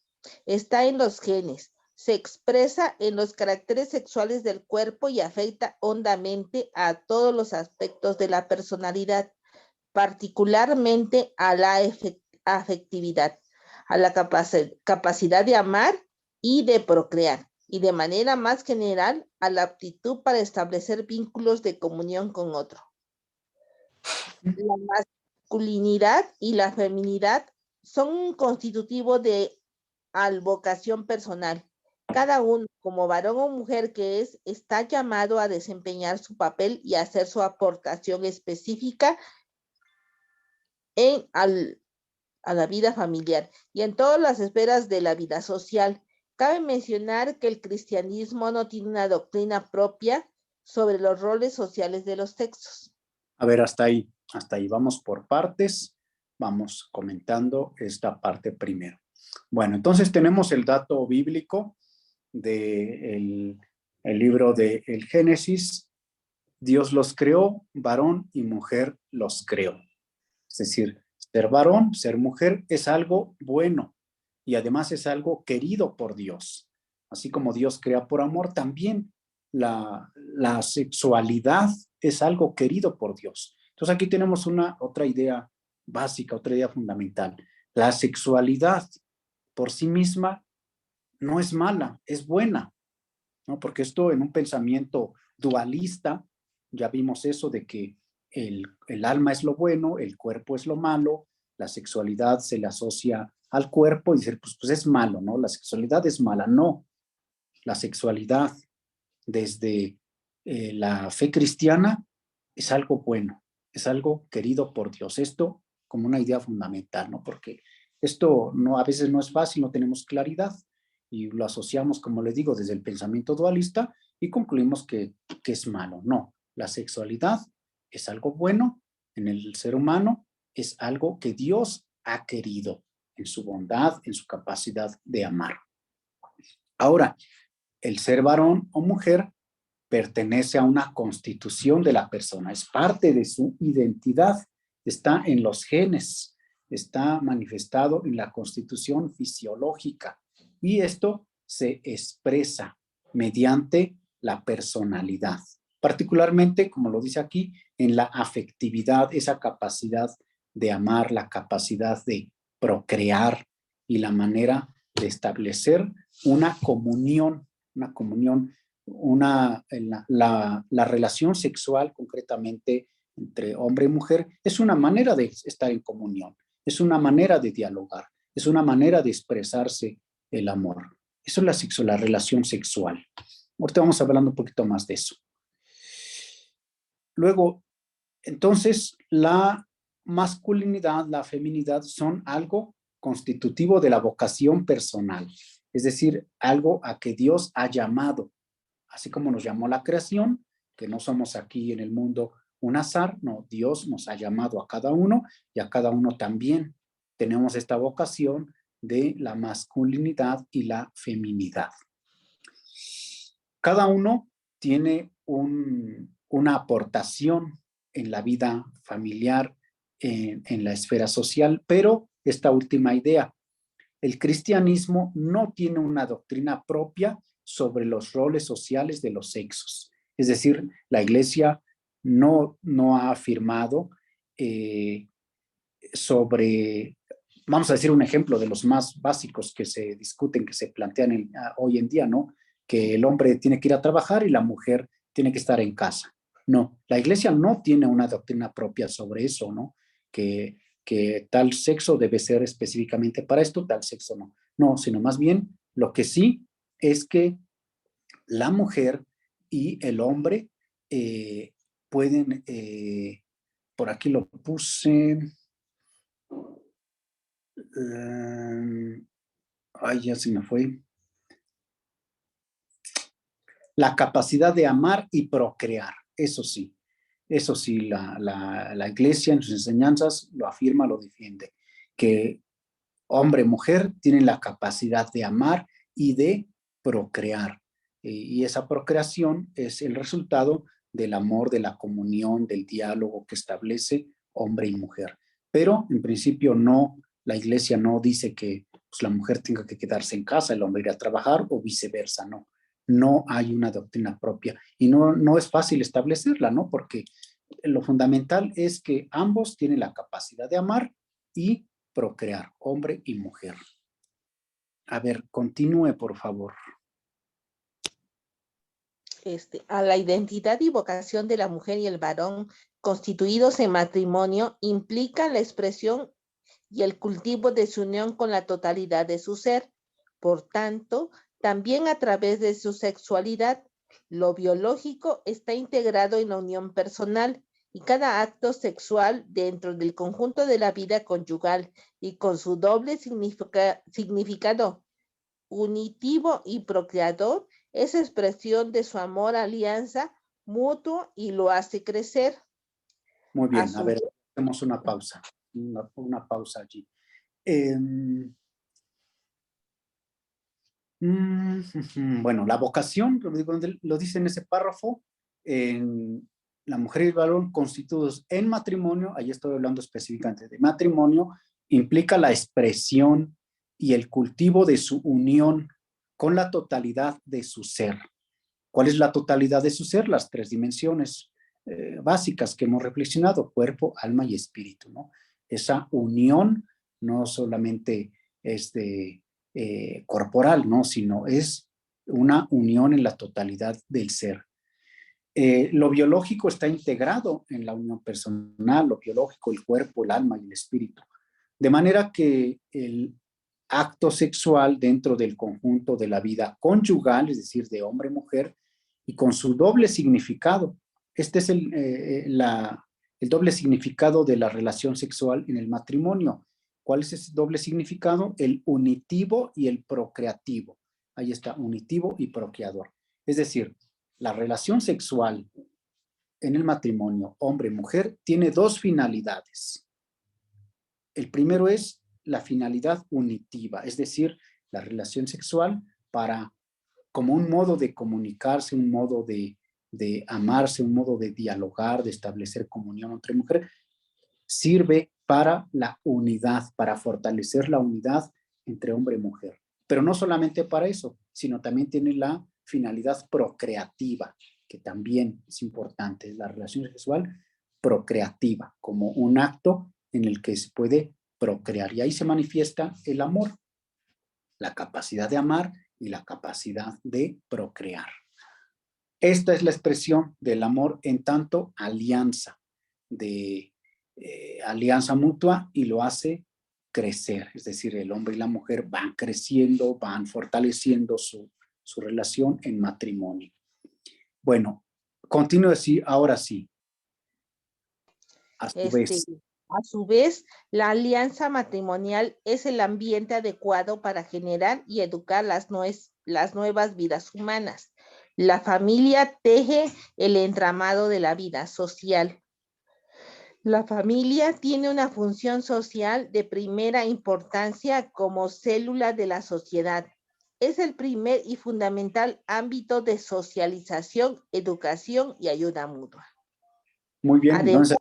Está en los genes, se expresa en los caracteres sexuales del cuerpo y afecta hondamente a todos los aspectos de la personalidad, particularmente a la afectividad, a la capacidad de amar y de procrear, y de manera más general a la aptitud para establecer vínculos de comunión con otro. La masculinidad y la feminidad son un constitutivo de vocación personal. Cada uno, como varón o mujer que es, está llamado a desempeñar su papel y a hacer su aportación específica a la vida familiar y en todas las esferas de la vida social. Cabe mencionar que el cristianismo no tiene una doctrina propia sobre los roles sociales de los sexos. A ver, hasta ahí. Vamos por partes. Vamos comentando esta parte primero. Bueno, entonces tenemos el dato bíblico del libro del Génesis. Dios los creó, varón y mujer los creó. Es decir, ser varón, ser mujer es algo bueno y además es algo querido por Dios. Así como Dios crea por amor, también la sexualidad es algo querido por Dios. Entonces aquí tenemos otra idea básica, otra idea fundamental. La sexualidad por sí misma no es mala, es buena, ¿no? Porque esto en un pensamiento dualista, ya vimos eso de que el alma es lo bueno, el cuerpo es lo malo, la sexualidad se le asocia al cuerpo y dice, pues es malo, ¿no? La sexualidad es mala. No, la sexualidad desde la fe cristiana es algo bueno, es algo querido por Dios. Esto como una idea fundamental, ¿no? Porque esto a veces no es fácil, no tenemos claridad y lo asociamos, como les digo, desde el pensamiento dualista y concluimos que es malo. No, la sexualidad es algo bueno en el ser humano, es algo que Dios ha querido en su bondad, en su capacidad de amar. Ahora, el ser varón o mujer pertenece a una constitución de la persona, es parte de su identidad, está en los genes, está manifestado en la constitución fisiológica y esto se expresa mediante la personalidad, particularmente, como lo dice aquí, en la afectividad, esa capacidad de amar, la capacidad de procrear y la manera de establecer una comunión, la relación sexual concretamente entre hombre y mujer es una manera de estar en comunión, es una manera de dialogar, es una manera de expresarse el amor. Eso es la relación sexual. Ahorita vamos hablando un poquito más de eso. Luego, entonces, la masculinidad, la feminidad son algo constitutivo de la vocación personal, es decir, algo a que Dios ha llamado, así como nos llamó la creación, que no somos aquí en el mundo un azar, no, Dios nos ha llamado a cada uno y a cada uno también tenemos esta vocación de la masculinidad y la feminidad. Cada uno tiene una aportación en la vida familiar, en la esfera social, pero esta última idea, el cristianismo no tiene una doctrina propia sobre los roles sociales de los sexos. Es decir, la Iglesia no ha afirmado sobre, vamos a decir un ejemplo de los más básicos que se discuten, que se plantean hoy en día, ¿no? Que el hombre tiene que ir a trabajar y la mujer tiene que estar en casa. No, la Iglesia no tiene una doctrina propia sobre eso, ¿no? Que tal sexo debe ser específicamente para esto, tal sexo no. No, sino más bien lo que sí es que la mujer y el hombre pueden, por aquí lo puse, ay, ya se me fue, la capacidad de amar y procrear, eso sí, la Iglesia en sus enseñanzas lo afirma, lo defiende, que hombre y mujer tienen la capacidad de amar y de procrear. Y esa procreación es el resultado del amor, de la comunión, del diálogo que establece hombre y mujer. Pero en principio no, la Iglesia no dice que pues, la mujer tenga que quedarse en casa, el hombre ir a trabajar o viceversa, no. No hay una doctrina propia y no es fácil establecerla, ¿no? Porque lo fundamental es que ambos tienen la capacidad de amar y procrear, hombre y mujer. A ver, continúe, por favor. A la identidad y vocación de la mujer y el varón constituidos en matrimonio implica la expresión y el cultivo de su unión con la totalidad de su ser. Por tanto, también a través de su sexualidad, lo biológico está integrado en la unión personal y cada acto sexual dentro del conjunto de la vida conyugal y con su doble significado unitivo y procreador es expresión de su amor, alianza mutuo y lo hace crecer. Muy bien, a ver, hacemos una pausa, una pausa allí. Bueno, la vocación, lo dice en ese párrafo, en la mujer y el varón constituidos en matrimonio, ahí estoy hablando específicamente de matrimonio, implica la expresión y el cultivo de su unión con la totalidad de su ser. ¿Cuál es la totalidad de su ser? Las tres dimensiones básicas que hemos reflexionado, cuerpo, alma y espíritu, ¿no? Esa unión no solamente es corporal, ¿no? Sino es una unión en la totalidad del ser. Lo biológico está integrado en la unión personal, lo biológico, el cuerpo, el alma y el espíritu. De manera que el acto sexual dentro del conjunto de la vida conyugal, es decir, de hombre y mujer, y con su doble significado. Este es el doble significado de la relación sexual en el matrimonio. ¿Cuál es ese doble significado? El unitivo y el procreativo. Ahí está, unitivo y procreador. Es decir, la relación sexual en el matrimonio, hombre y mujer, tiene dos finalidades. El primero es la finalidad unitiva, es decir, la relación sexual como un modo de comunicarse, un modo de amarse, un modo de dialogar, de establecer comunión entre mujeres, sirve para la unidad, para fortalecer la unidad entre hombre y mujer. Pero no solamente para eso, sino también tiene la finalidad procreativa, que también es importante, la relación sexual procreativa, como un acto en el que se puede procrear. Y ahí se manifiesta el amor, la capacidad de amar y la capacidad de procrear. Esta es la expresión del amor en tanto alianza, de alianza mutua, y lo hace crecer, es decir, el hombre y la mujer van creciendo, van fortaleciendo su relación en matrimonio. Bueno, continúo así, ahora sí. A su vez, la alianza matrimonial es el ambiente adecuado para generar y educar las nuevas vidas humanas. La familia teje el entramado de la vida social. La familia tiene una función social de primera importancia como célula de la sociedad. Es el primer y fundamental ámbito de socialización, educación y ayuda mutua. Muy bien, Además,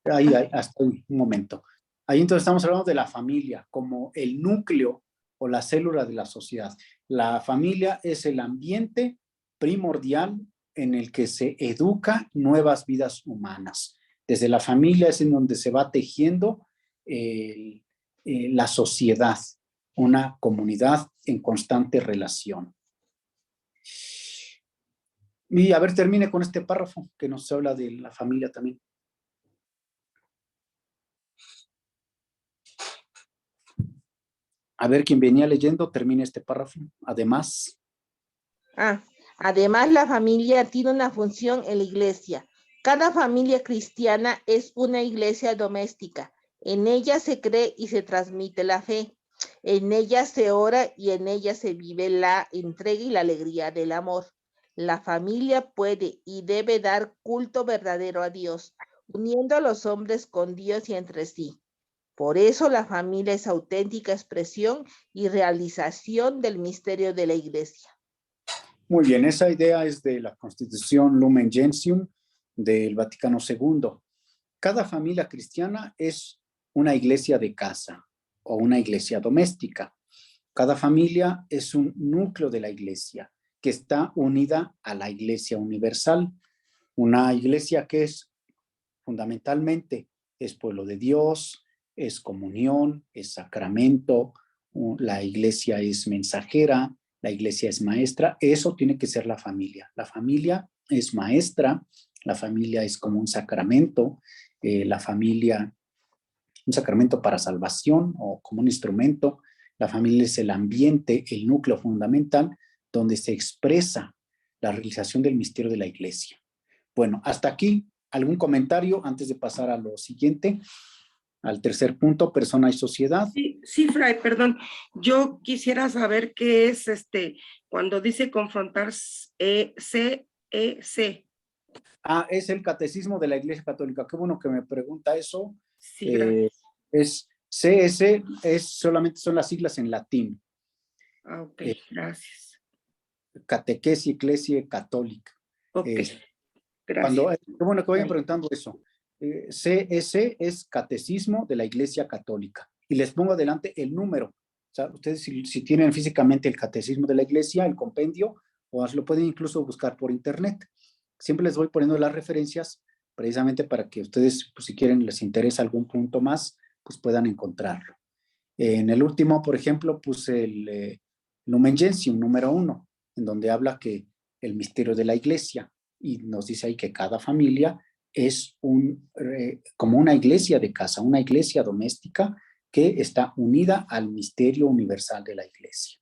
entonces, hasta un momento. Ahí entonces estamos hablando de la familia como el núcleo o la célula de la sociedad. La familia es el ambiente primordial en el que se educa nuevas vidas humanas. Desde la familia es en donde se va tejiendo la sociedad, una comunidad en constante relación. Y a ver, termine con este párrafo que nos habla de la familia también. A ver, quien venía leyendo, termine este párrafo. Además. Además, la familia tiene una función en la iglesia. Cada familia cristiana es una iglesia doméstica. En ella se cree y se transmite la fe. En ella se ora y en ella se vive la entrega y la alegría del amor. La familia puede y debe dar culto verdadero a Dios, uniendo a los hombres con Dios y entre sí. Por eso la familia es auténtica expresión y realización del misterio de la iglesia. Muy bien, esa idea es de la Constitución Lumen Gentium del Vaticano II. Cada familia cristiana es una iglesia de casa o una iglesia doméstica. Cada familia es un núcleo de la iglesia que está unida a la iglesia universal. Una iglesia que es fundamentalmente es pueblo de Dios, es comunión, es sacramento, la iglesia es mensajera, la iglesia es maestra. Eso tiene que ser la familia. La familia es maestra, la familia es como un sacramento, la familia, un sacramento para salvación o como un instrumento. La familia es el ambiente, el núcleo fundamental donde se expresa la realización del misterio de la iglesia. Bueno, hasta aquí, ¿algún comentario antes de pasar a lo siguiente? Al tercer punto, persona y sociedad. Sí, Fray, perdón. Yo quisiera saber qué es cuando dice confrontar CEC. Es el catecismo de la Iglesia Católica. Qué bueno que me pregunta eso. Sí, gracias. Es CS, solamente son las siglas en latín. Ok, gracias. Catequesis Ecclesiae Católica. Ok, gracias. Qué bueno que vayan preguntando eso. CS es Catecismo de la Iglesia Católica. Y les pongo adelante el número. O sea, ustedes si tienen físicamente el Catecismo de la Iglesia, el compendio, o lo pueden incluso buscar por internet. Siempre les voy poniendo las referencias precisamente para que ustedes, pues, si quieren, les interesa algún punto más, pues puedan encontrarlo. En el último, por ejemplo, puse el Lumen Gentium número 1, en donde habla que el misterio de la iglesia, y nos dice ahí que cada familia es como una iglesia de casa, una iglesia doméstica que está unida al misterio universal de la iglesia.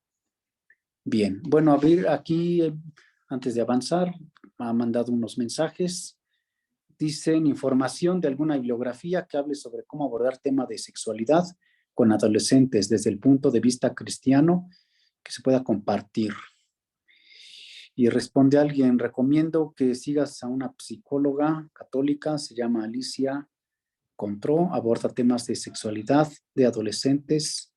Bien, bueno, a ver, aquí, antes de avanzar, ha mandado unos mensajes. Dicen información de alguna bibliografía que hable sobre cómo abordar temas de sexualidad con adolescentes desde el punto de vista cristiano que se pueda compartir. Y responde alguien, recomiendo que sigas a una psicóloga católica, se llama Alicia Contró, aborda temas de sexualidad de adolescentes.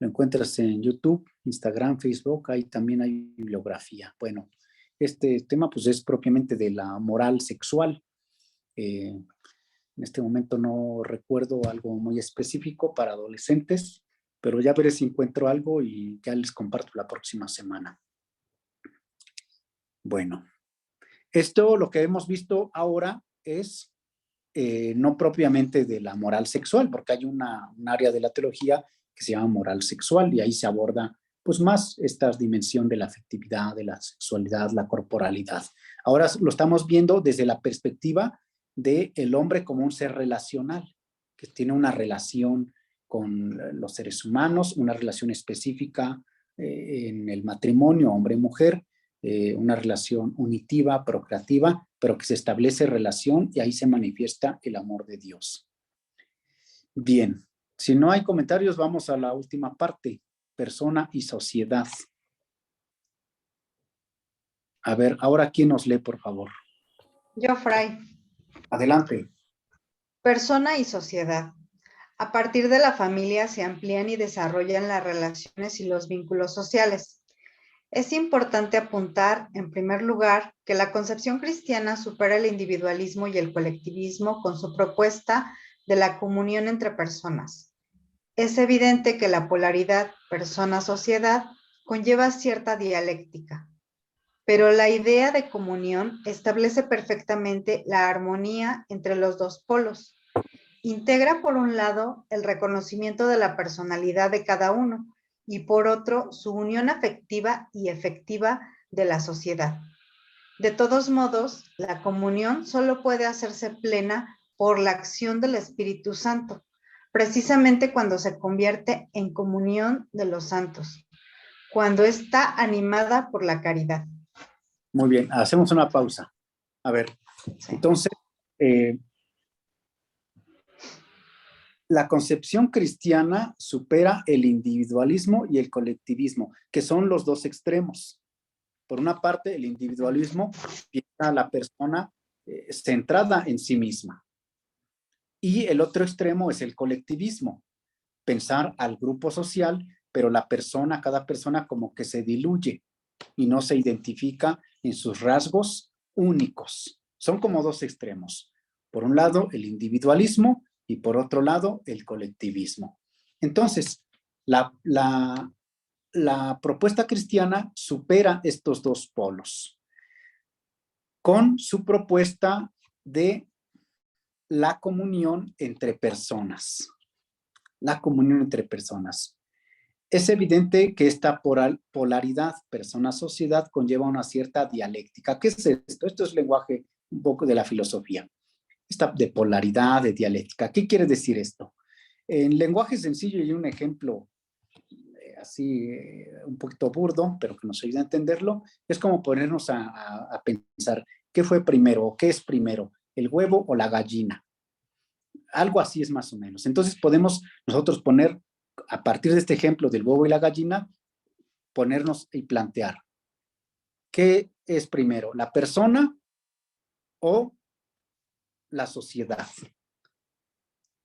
Lo encuentras en YouTube, Instagram, Facebook, ahí también hay bibliografía. Bueno, este tema pues es propiamente de la moral sexual. En este momento no recuerdo algo muy específico para adolescentes, pero ya veré si encuentro algo y ya les comparto la próxima semana. Bueno, esto lo que hemos visto ahora es no propiamente de la moral sexual, porque hay un área de la teología que se llama moral sexual y ahí se aborda pues más esta dimensión de la afectividad, de la sexualidad, la corporalidad. Ahora lo estamos viendo desde la perspectiva del hombre como un ser relacional, que tiene una relación con los seres humanos, una relación específica en el matrimonio hombre-mujer, una relación unitiva, procreativa, pero que se establece relación y ahí se manifiesta el amor de Dios. Bien, si no hay comentarios, vamos a la última parte, persona y sociedad. A ver, ahora, ¿quién nos lee, por favor? Yo, Fray. Adelante. Persona y sociedad. A partir de la familia se amplían y desarrollan las relaciones y los vínculos sociales. Es importante apuntar, en primer lugar, que la concepción cristiana supera el individualismo y el colectivismo con su propuesta de la comunión entre personas. Es evidente que la polaridad persona-sociedad conlleva cierta dialéctica, pero la idea de comunión establece perfectamente la armonía entre los dos polos. Integra, por un lado, el reconocimiento de la personalidad de cada uno y, por otro, su unión afectiva y efectiva de la sociedad. De todos modos, la comunión solo puede hacerse plena por la acción del Espíritu Santo, precisamente cuando se convierte en comunión de los santos, cuando está animada por la caridad. Muy bien, hacemos una pausa. A ver, entonces, la concepción cristiana supera el individualismo y el colectivismo, que son los dos extremos. Por una parte, el individualismo piensa a la persona centrada en sí misma. Y el otro extremo es el colectivismo, pensar al grupo social, pero la persona, cada persona como que se diluye y no se identifica en sus rasgos únicos. Son como dos extremos. Por un lado, el individualismo y por otro lado, el colectivismo. Entonces, la propuesta cristiana supera estos dos polos con su propuesta de la comunión entre personas. La comunión entre personas. Es evidente que esta polaridad persona-sociedad conlleva una cierta dialéctica. ¿Qué es esto? Esto es lenguaje un poco de la filosofía. Esta de polaridad, de dialéctica. ¿Qué quiere decir esto? En lenguaje sencillo y un ejemplo así un poquito burdo, pero que nos ayuda a entenderlo, es como ponernos a pensar qué fue primero o qué es primero, el huevo o la gallina. Algo así es más o menos. Entonces podemos nosotros poner, a partir de este ejemplo del huevo y la gallina, ponernos y plantear qué es primero, la persona o la sociedad,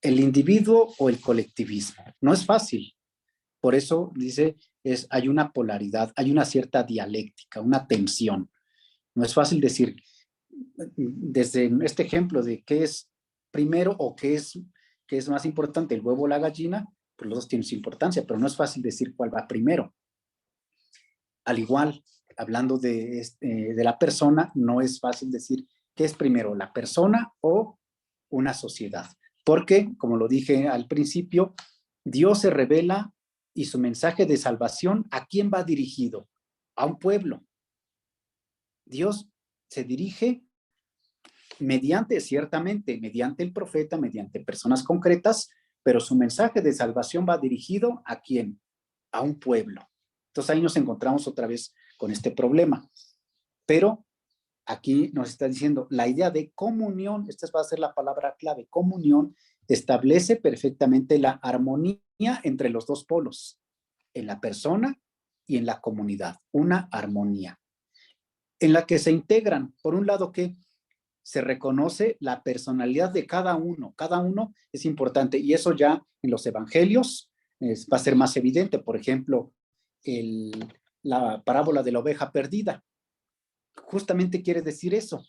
el individuo o el colectivismo. No es fácil. Por eso dice, hay una polaridad, hay una cierta dialéctica, una tensión. No es fácil decir, desde este ejemplo de qué es primero o qué es más importante, el huevo o la gallina, pues los dos tienen su importancia, pero no es fácil decir cuál va primero. Al igual, hablando de la persona, no es fácil decir qué es primero, la persona o una sociedad. Porque, como lo dije al principio, Dios se revela y su mensaje de salvación, ¿a quién va dirigido? A un pueblo. Dios se dirige ciertamente, mediante el profeta, mediante personas concretas, pero su mensaje de salvación va dirigido ¿a quién? A un pueblo. Entonces ahí nos encontramos otra vez con este problema. Pero aquí nos está diciendo la idea de comunión, esta va a ser la palabra clave, comunión, establece perfectamente la armonía entre los dos polos, en la persona y en la comunidad, una armonía, en la que se integran, por un lado que se reconoce la personalidad de cada uno es importante, y eso ya en los evangelios va a ser más evidente. Por ejemplo, la parábola de la oveja perdida, justamente quiere decir eso,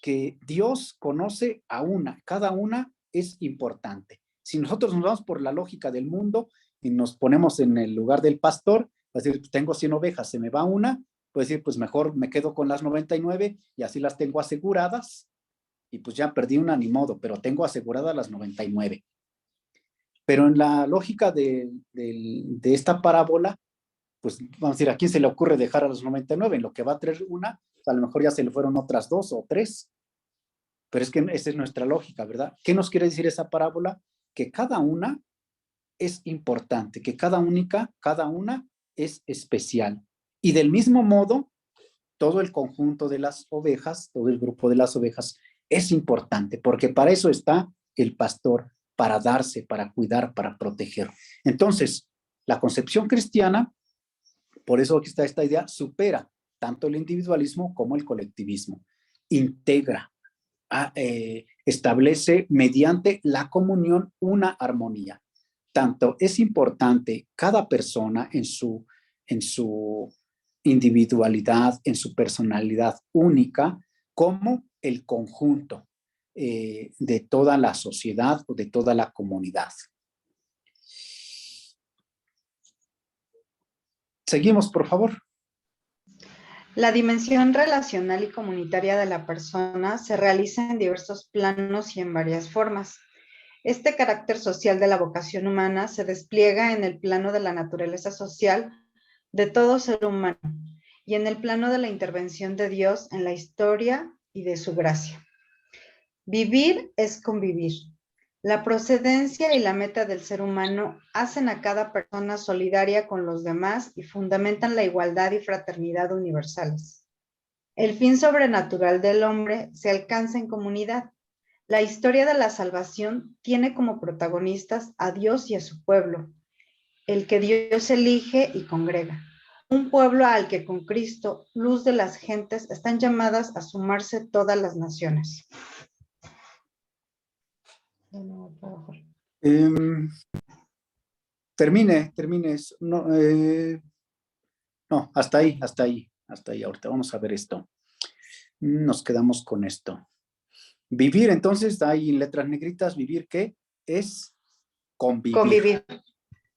que Dios conoce a cada una es importante. Si nosotros nos vamos por la lógica del mundo y nos ponemos en el lugar del pastor, va a decir, tengo 100 ovejas, se me va una, puede decir, pues mejor me quedo con las 99 y así las tengo aseguradas y pues ya perdí una, ni modo, pero tengo aseguradas las 99. Pero en la lógica de esta parábola, pues vamos a decir, ¿a quién se le ocurre dejar a las 99? En lo que va a traer una, a lo mejor ya se le fueron otras 2 o 3. Pero es que esa es nuestra lógica, ¿verdad? ¿Qué nos quiere decir esa parábola? Que cada una es importante, que cada una es especial. Y del mismo modo, todo el conjunto de las ovejas, todo el grupo de las ovejas es importante, porque para eso está el pastor, para darse, para cuidar, para proteger. Entonces, la concepción cristiana, por eso aquí está esta idea, supera tanto el individualismo como el colectivismo. Integra, establece mediante la comunión una armonía. Tanto es importante cada persona en su individualidad, en su personalidad única, como el conjunto de toda la sociedad o de toda la comunidad. Seguimos, por favor. La dimensión relacional y comunitaria de la persona se realiza en diversos planos y en varias formas. Este carácter social de la vocación humana se despliega en el plano de la naturaleza social de todo ser humano y en el plano de la intervención de Dios en la historia y de su gracia. Vivir es convivir. La procedencia y la meta del ser humano hacen a cada persona solidaria con los demás y fundamentan la igualdad y fraternidad universales. El fin sobrenatural del hombre se alcanza en comunidad. La historia de la salvación tiene como protagonistas a Dios y a su pueblo, el que Dios elige y congrega. Un pueblo al que con Cristo, luz de las gentes, están llamadas a sumarse todas las naciones. Termine. No, no, hasta ahí. Ahorita vamos a ver esto. Nos quedamos con esto. Vivir, entonces, hay en letras negritas, vivir, ¿qué? Es convivir. Convivir.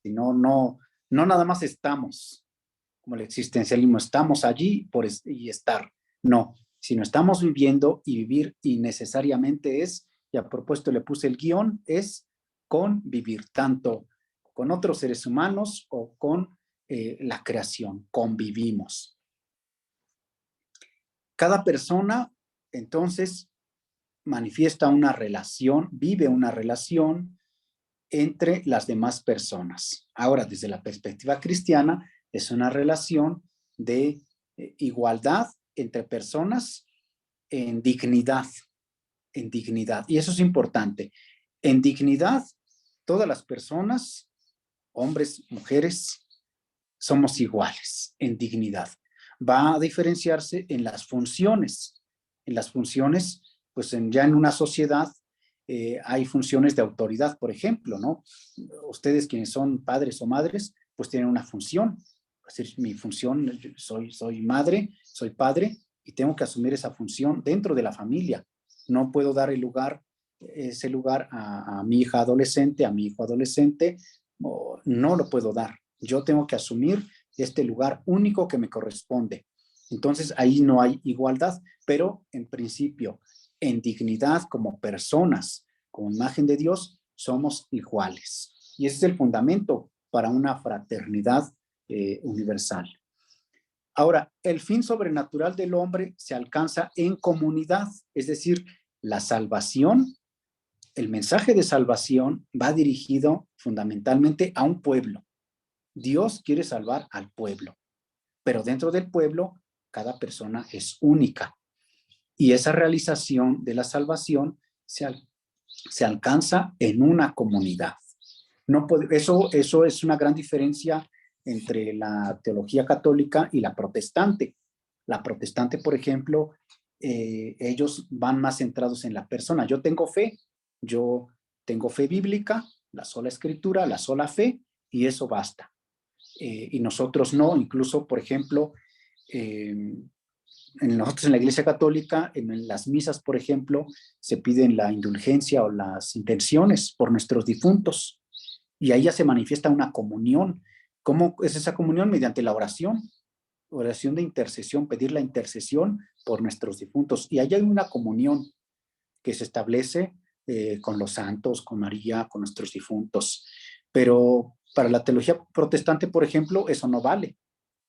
No nada más estamos, como el existencialismo, estamos allí y estar. No, sino estamos viviendo, y vivir innecesariamente es, y a propósito le puse el guión, es convivir, tanto con otros seres humanos o con la creación, convivimos. Cada persona, entonces, manifiesta una relación, vive una relación entre las demás personas. Ahora, desde la perspectiva cristiana, es una relación de igualdad entre personas en dignidad. Y eso es importante. En dignidad, todas las personas, hombres, mujeres, somos iguales en dignidad. Va a diferenciarse en las funciones. En las funciones, pues ya en una sociedad hay funciones de autoridad, por ejemplo, ¿no? Ustedes quienes son padres o madres, pues tienen una función. Es decir, mi función, soy madre, soy padre, y tengo que asumir esa función dentro de la familia. No puedo dar ese lugar a mi hija adolescente, a mi hijo adolescente, no lo puedo dar. Yo tengo que asumir este lugar único que me corresponde. Entonces, ahí no hay igualdad, pero en principio, en dignidad como personas, como imagen de Dios, somos iguales. Y ese es el fundamento para una fraternidad universal. Ahora, el fin sobrenatural del hombre se alcanza en comunidad, es decir, la salvación, el mensaje de salvación va dirigido fundamentalmente a un pueblo. Dios quiere salvar al pueblo, pero dentro del pueblo cada persona es única. Y esa realización de la salvación se alcanza en una comunidad. Eso es una gran diferencia entre la teología católica y la protestante. La protestante, por ejemplo, ellos van más centrados en la persona. Yo tengo fe bíblica, la sola escritura, la sola fe, y eso basta. Y nosotros no, incluso, por ejemplo, nosotros en la Iglesia Católica, en las misas, por ejemplo, se piden la indulgencia o las intenciones por nuestros difuntos, y ahí ya se manifiesta una comunión. ¿Cómo es esa comunión? Mediante la oración de intercesión, pedir la intercesión por nuestros difuntos, y ahí hay una comunión que se establece con los santos, con María, con nuestros difuntos. Pero para la teología protestante, por ejemplo, eso no vale.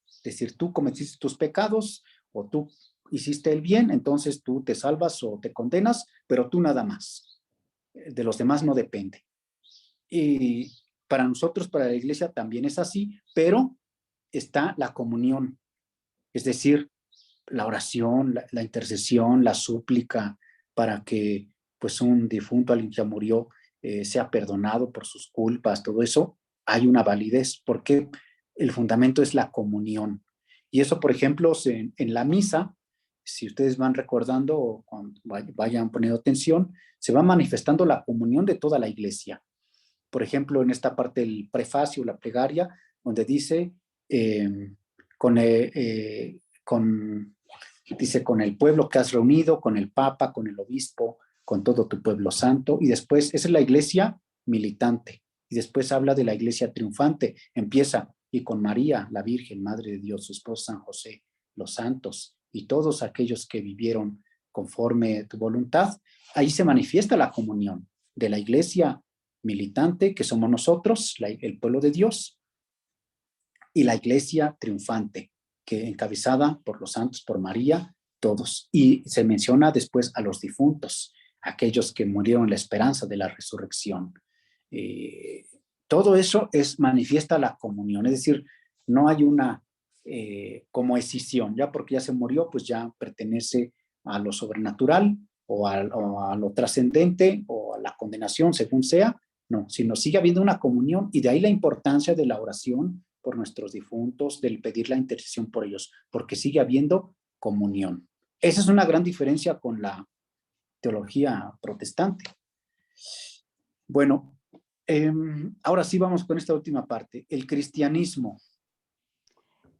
Es decir, tú cometiste tus pecados o tú hiciste el bien, entonces tú te salvas o te condenas, pero tú nada más. De los demás no depende. Y para nosotros, para la Iglesia también es así, pero está la comunión, es decir, la oración, la intercesión, la súplica para que pues un difunto, alguien que ya murió, sea perdonado por sus culpas, todo eso, hay una validez, porque el fundamento es la comunión. Y eso, por ejemplo, en la misa si ustedes van recordando o cuando vayan poniendo atención, se va manifestando la comunión de toda la iglesia. Por ejemplo, en esta parte del prefacio, la plegaria, donde dice, dice, con el pueblo que has reunido, con el Papa, con el obispo, con todo tu pueblo santo, y después, esa es la iglesia militante, y después habla de la iglesia triunfante, empieza, y con María, la Virgen, Madre de Dios, su esposo San José, los santos, y todos aquellos que vivieron conforme tu voluntad, ahí se manifiesta la comunión de la iglesia militante, que somos nosotros, el pueblo de Dios, y la iglesia triunfante, que encabezada por los santos, por María, todos. Y se menciona después a los difuntos, aquellos que murieron en la esperanza de la resurrección. Todo eso manifiesta la comunión, es decir, no hay una como escisión, ya porque ya se murió, pues ya pertenece a lo sobrenatural o a lo trascendente o a la condenación, según sea, no, sino sigue habiendo una comunión, y de ahí la importancia de la oración por nuestros difuntos, del pedir la intercesión por ellos, porque sigue habiendo comunión. Esa es una gran diferencia con la teología protestante. Bueno, ahora sí vamos con esta última parte, el cristianismo.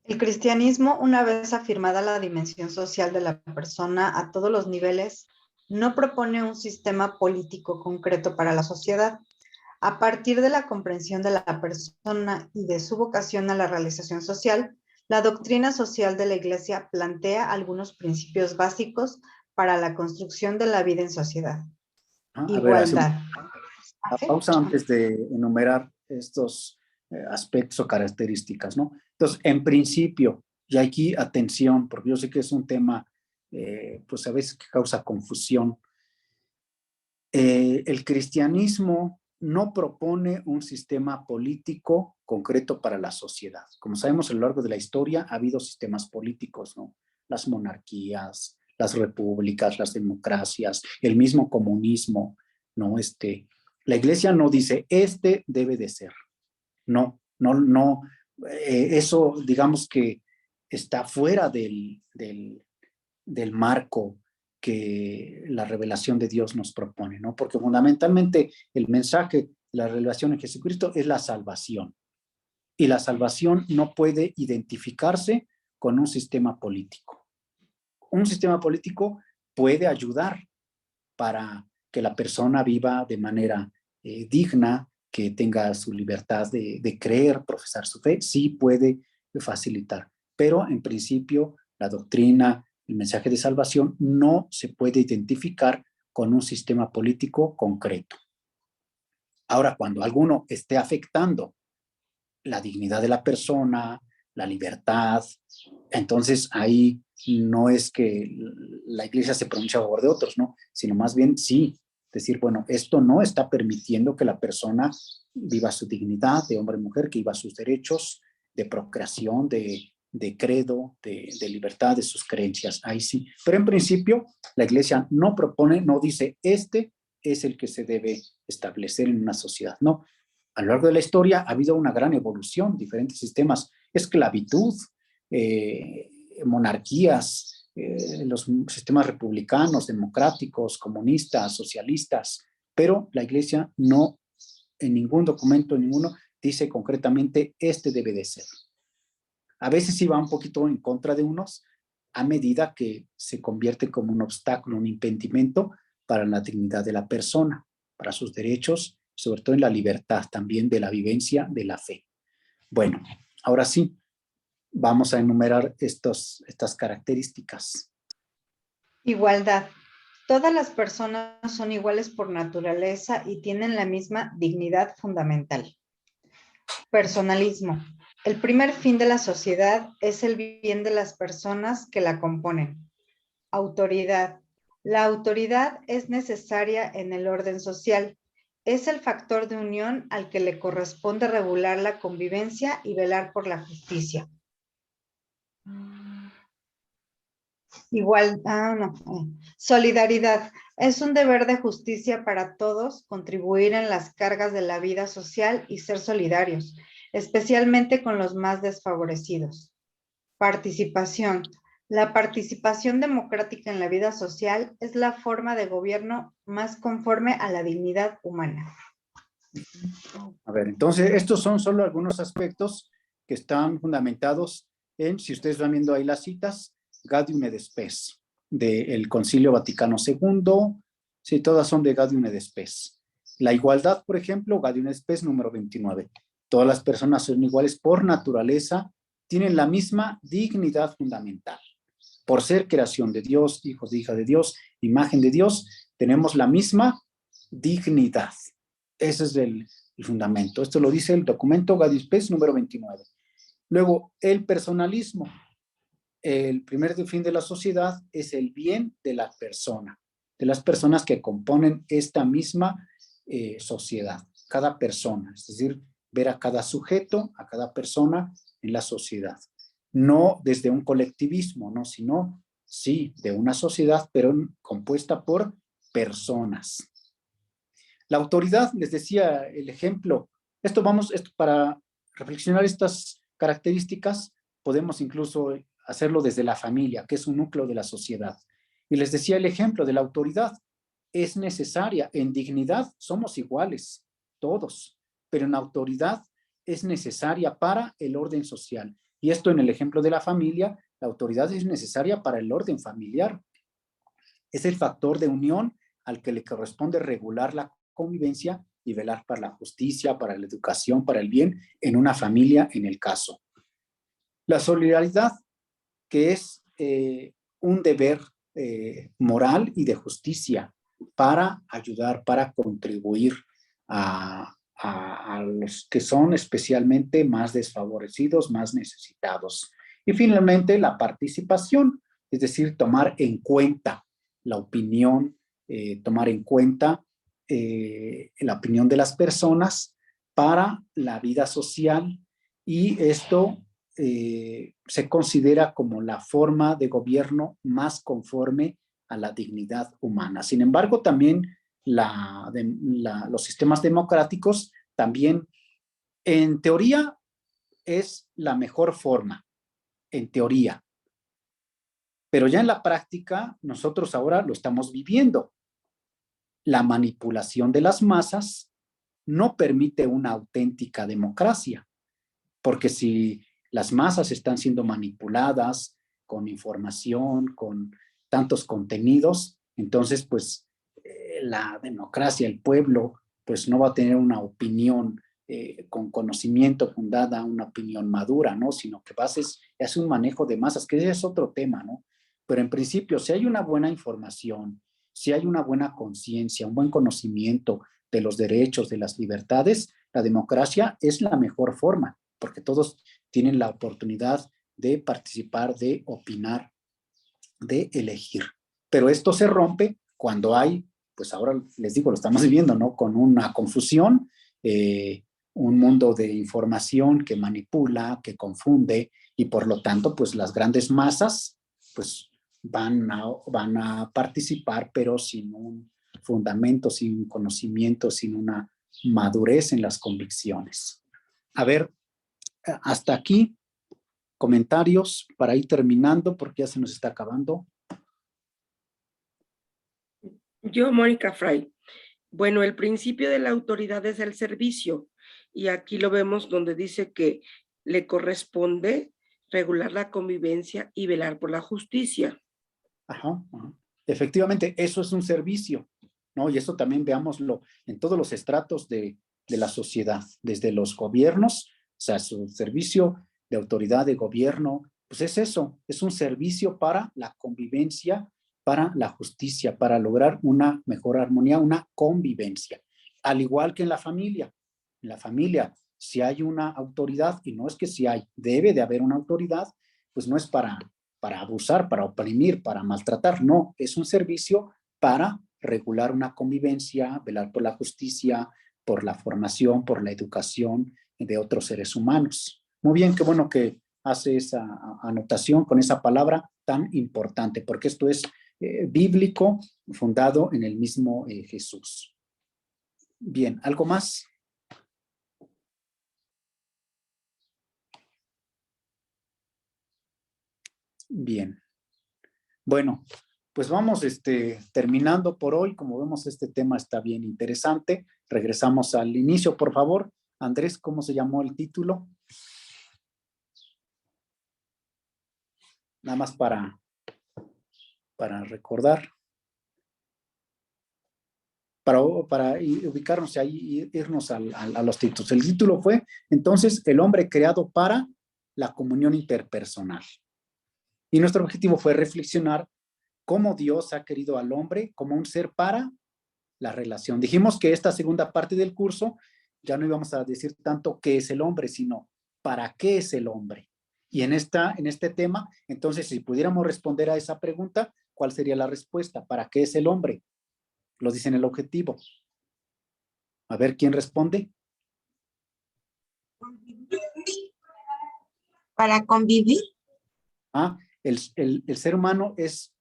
El cristianismo, una vez afirmada la dimensión social de la persona a todos los niveles, no propone un sistema político concreto para la sociedad. A partir de la comprensión de la persona y de su vocación a la realización social, la doctrina social de la Iglesia plantea algunos principios básicos para la construcción de la vida en sociedad. Igualdad. Pausa antes de enumerar estos aspectos o características, ¿no? Entonces, en principio, y aquí atención, porque yo sé que es un tema, pues a veces que causa confusión. El cristianismo no propone un sistema político concreto para la sociedad. Como sabemos, a lo largo de la historia ha habido sistemas políticos, ¿no? Las monarquías, las repúblicas, las democracias, el mismo comunismo, ¿no? La iglesia no dice, debe de ser. No. Eso, digamos que está fuera del marco que la revelación de Dios nos propone, ¿no? Porque fundamentalmente el mensaje de la revelación en Jesucristo es la salvación. Y la salvación no puede identificarse con un sistema político. Un sistema político puede ayudar para que la persona viva de manera digna, que tenga su libertad de creer, profesar su fe, sí puede facilitar. Pero en principio la doctrina, el mensaje de salvación no se puede identificar con un sistema político concreto. Ahora, cuando alguno esté afectando la dignidad de la persona, la libertad, entonces ahí no es que la iglesia se pronuncie a favor de otros, ¿no? Sino más bien sí, decir, bueno, esto no está permitiendo que la persona viva su dignidad de hombre y mujer, que viva sus derechos de procreación, de credo, de libertad de sus creencias, ahí sí. Pero en principio la iglesia no propone, no dice, este es el que se debe establecer en una sociedad, no. A lo largo de la historia ha habido una gran evolución, diferentes sistemas, esclavitud, monarquías, los sistemas republicanos, democráticos, comunistas, socialistas, pero la iglesia no, en ningún documento, ninguno, dice concretamente, debe de ser. A veces sí va un poquito en contra de unos, a medida que se convierte como un obstáculo, un impedimento para la dignidad de la persona, para sus derechos, sobre todo en la libertad también de la vivencia de la fe. Bueno, ahora sí, vamos a enumerar estas características. Igualdad. Todas las personas son iguales por naturaleza y tienen la misma dignidad fundamental. Personalismo. El primer fin de la sociedad es el bien de las personas que la componen. Autoridad. La autoridad es necesaria en el orden social. Es el factor de unión al que le corresponde regular la convivencia y velar por la justicia. Solidaridad. Es un deber de justicia para todos contribuir en las cargas de la vida social y ser solidarios, especialmente con los más desfavorecidos. Participación. La participación democrática en la vida social es la forma de gobierno más conforme a la dignidad humana. A ver, entonces estos son solo algunos aspectos que están fundamentados en, si ustedes van viendo ahí las citas, Gaudium et Spes, del Concilio Vaticano II, sí, todas son de Gaudium et Spes. La igualdad, por ejemplo, Gaudium et Spes número 29. Todas las personas son iguales por naturaleza, tienen la misma dignidad fundamental. Por ser creación de Dios, hijos e hijas de Dios, imagen de Dios, tenemos la misma dignidad. Ese es el fundamento. Esto lo dice el documento Gaudium et Spes número 29. Luego, el personalismo. El primer fin de la sociedad es el bien de la persona, de las personas que componen esta misma sociedad. Cada persona, es decir, ver a cada sujeto, a cada persona en la sociedad. No desde un colectivismo, ¿no? Sino, sí, de una sociedad, pero compuesta por personas. La autoridad, les decía el ejemplo, esto para reflexionar estas características, podemos incluso hacerlo desde la familia, que es un núcleo de la sociedad. Y les decía el ejemplo de la autoridad, es necesaria, en dignidad somos iguales, todos, pero en autoridad es necesaria para el orden social. Y esto en el ejemplo de la familia, la autoridad es necesaria para el orden familiar. Es el factor de unión al que le corresponde regular la convivencia y velar para la justicia, para la educación, para el bien en una familia en el caso. La solidaridad, que es un deber moral y de justicia para ayudar, para contribuir a los que son especialmente más desfavorecidos, más necesitados. Y finalmente la participación, es decir, tomar en cuenta la opinión, tomar en cuenta la opinión de las personas para la vida social, y esto se considera como la forma de gobierno más conforme a la dignidad humana. Sin embargo, también los sistemas democráticos también, en teoría, es la mejor forma, en teoría. Pero ya en la práctica, nosotros ahora lo estamos viviendo. La manipulación de las masas no permite una auténtica democracia, porque si las masas están siendo manipuladas con información, con tantos contenidos, entonces pues la democracia, el pueblo, pues no va a tener una opinión con conocimiento fundada, una opinión madura, ¿no? Sino que es un manejo de masas, que ese es otro tema, ¿no? Pero en principio, si hay una buena información, si hay una buena conciencia, un buen conocimiento de los derechos, de las libertades, la democracia es la mejor forma, porque todos tienen la oportunidad de participar, de opinar, de elegir. Pero esto se rompe cuando hay, pues ahora les digo, lo estamos viviendo, ¿no? Con una confusión, un mundo de información que manipula, que confunde, y por lo tanto, pues las grandes masas, pues van a participar, pero sin un fundamento, sin un conocimiento, sin una madurez en las convicciones. A ver, hasta aquí, comentarios para ir terminando, porque ya se nos está acabando. Yo, Mónica Fray. Bueno, el principio de la autoridad es el servicio, y aquí lo vemos donde dice que le corresponde regular la convivencia y velar por la justicia. Ajá. Efectivamente, eso es un servicio, ¿no? Y eso también veámoslo en todos los estratos de la sociedad, desde los gobiernos, o sea, su servicio de autoridad de gobierno, pues es eso, es un servicio para la convivencia, para la justicia, para lograr una mejor armonía, una convivencia. Al igual que en la familia. En la familia, si hay una autoridad, y no es que si hay, debe de haber una autoridad, pues no es para abusar, para oprimir, para maltratar, no, es un servicio para regular una convivencia, velar por la justicia, por la formación, por la educación de otros seres humanos. Muy bien, qué bueno que hace esa anotación con esa palabra tan importante, porque esto es bíblico, fundado en el mismo Jesús. Bien, ¿algo más? Bien. Bueno, pues vamos terminando por hoy. Como vemos, este tema está bien interesante. Regresamos al inicio, por favor. Andrés, ¿cómo se llamó el título? Nada más para recordar. Para ubicarnos ahí, irnos a los títulos. El título fue, entonces, el hombre creado para la comunión interpersonal. Y nuestro objetivo fue reflexionar cómo Dios ha querido al hombre como un ser para la relación. Dijimos que esta segunda parte del curso ya no íbamos a decir tanto qué es el hombre, sino para qué es el hombre. Y en este tema, entonces, si pudiéramos responder a esa pregunta, ¿cuál sería la respuesta? ¿Para qué es el hombre? Lo dice en el objetivo. A ver, ¿quién responde? Para convivir. El ser humano es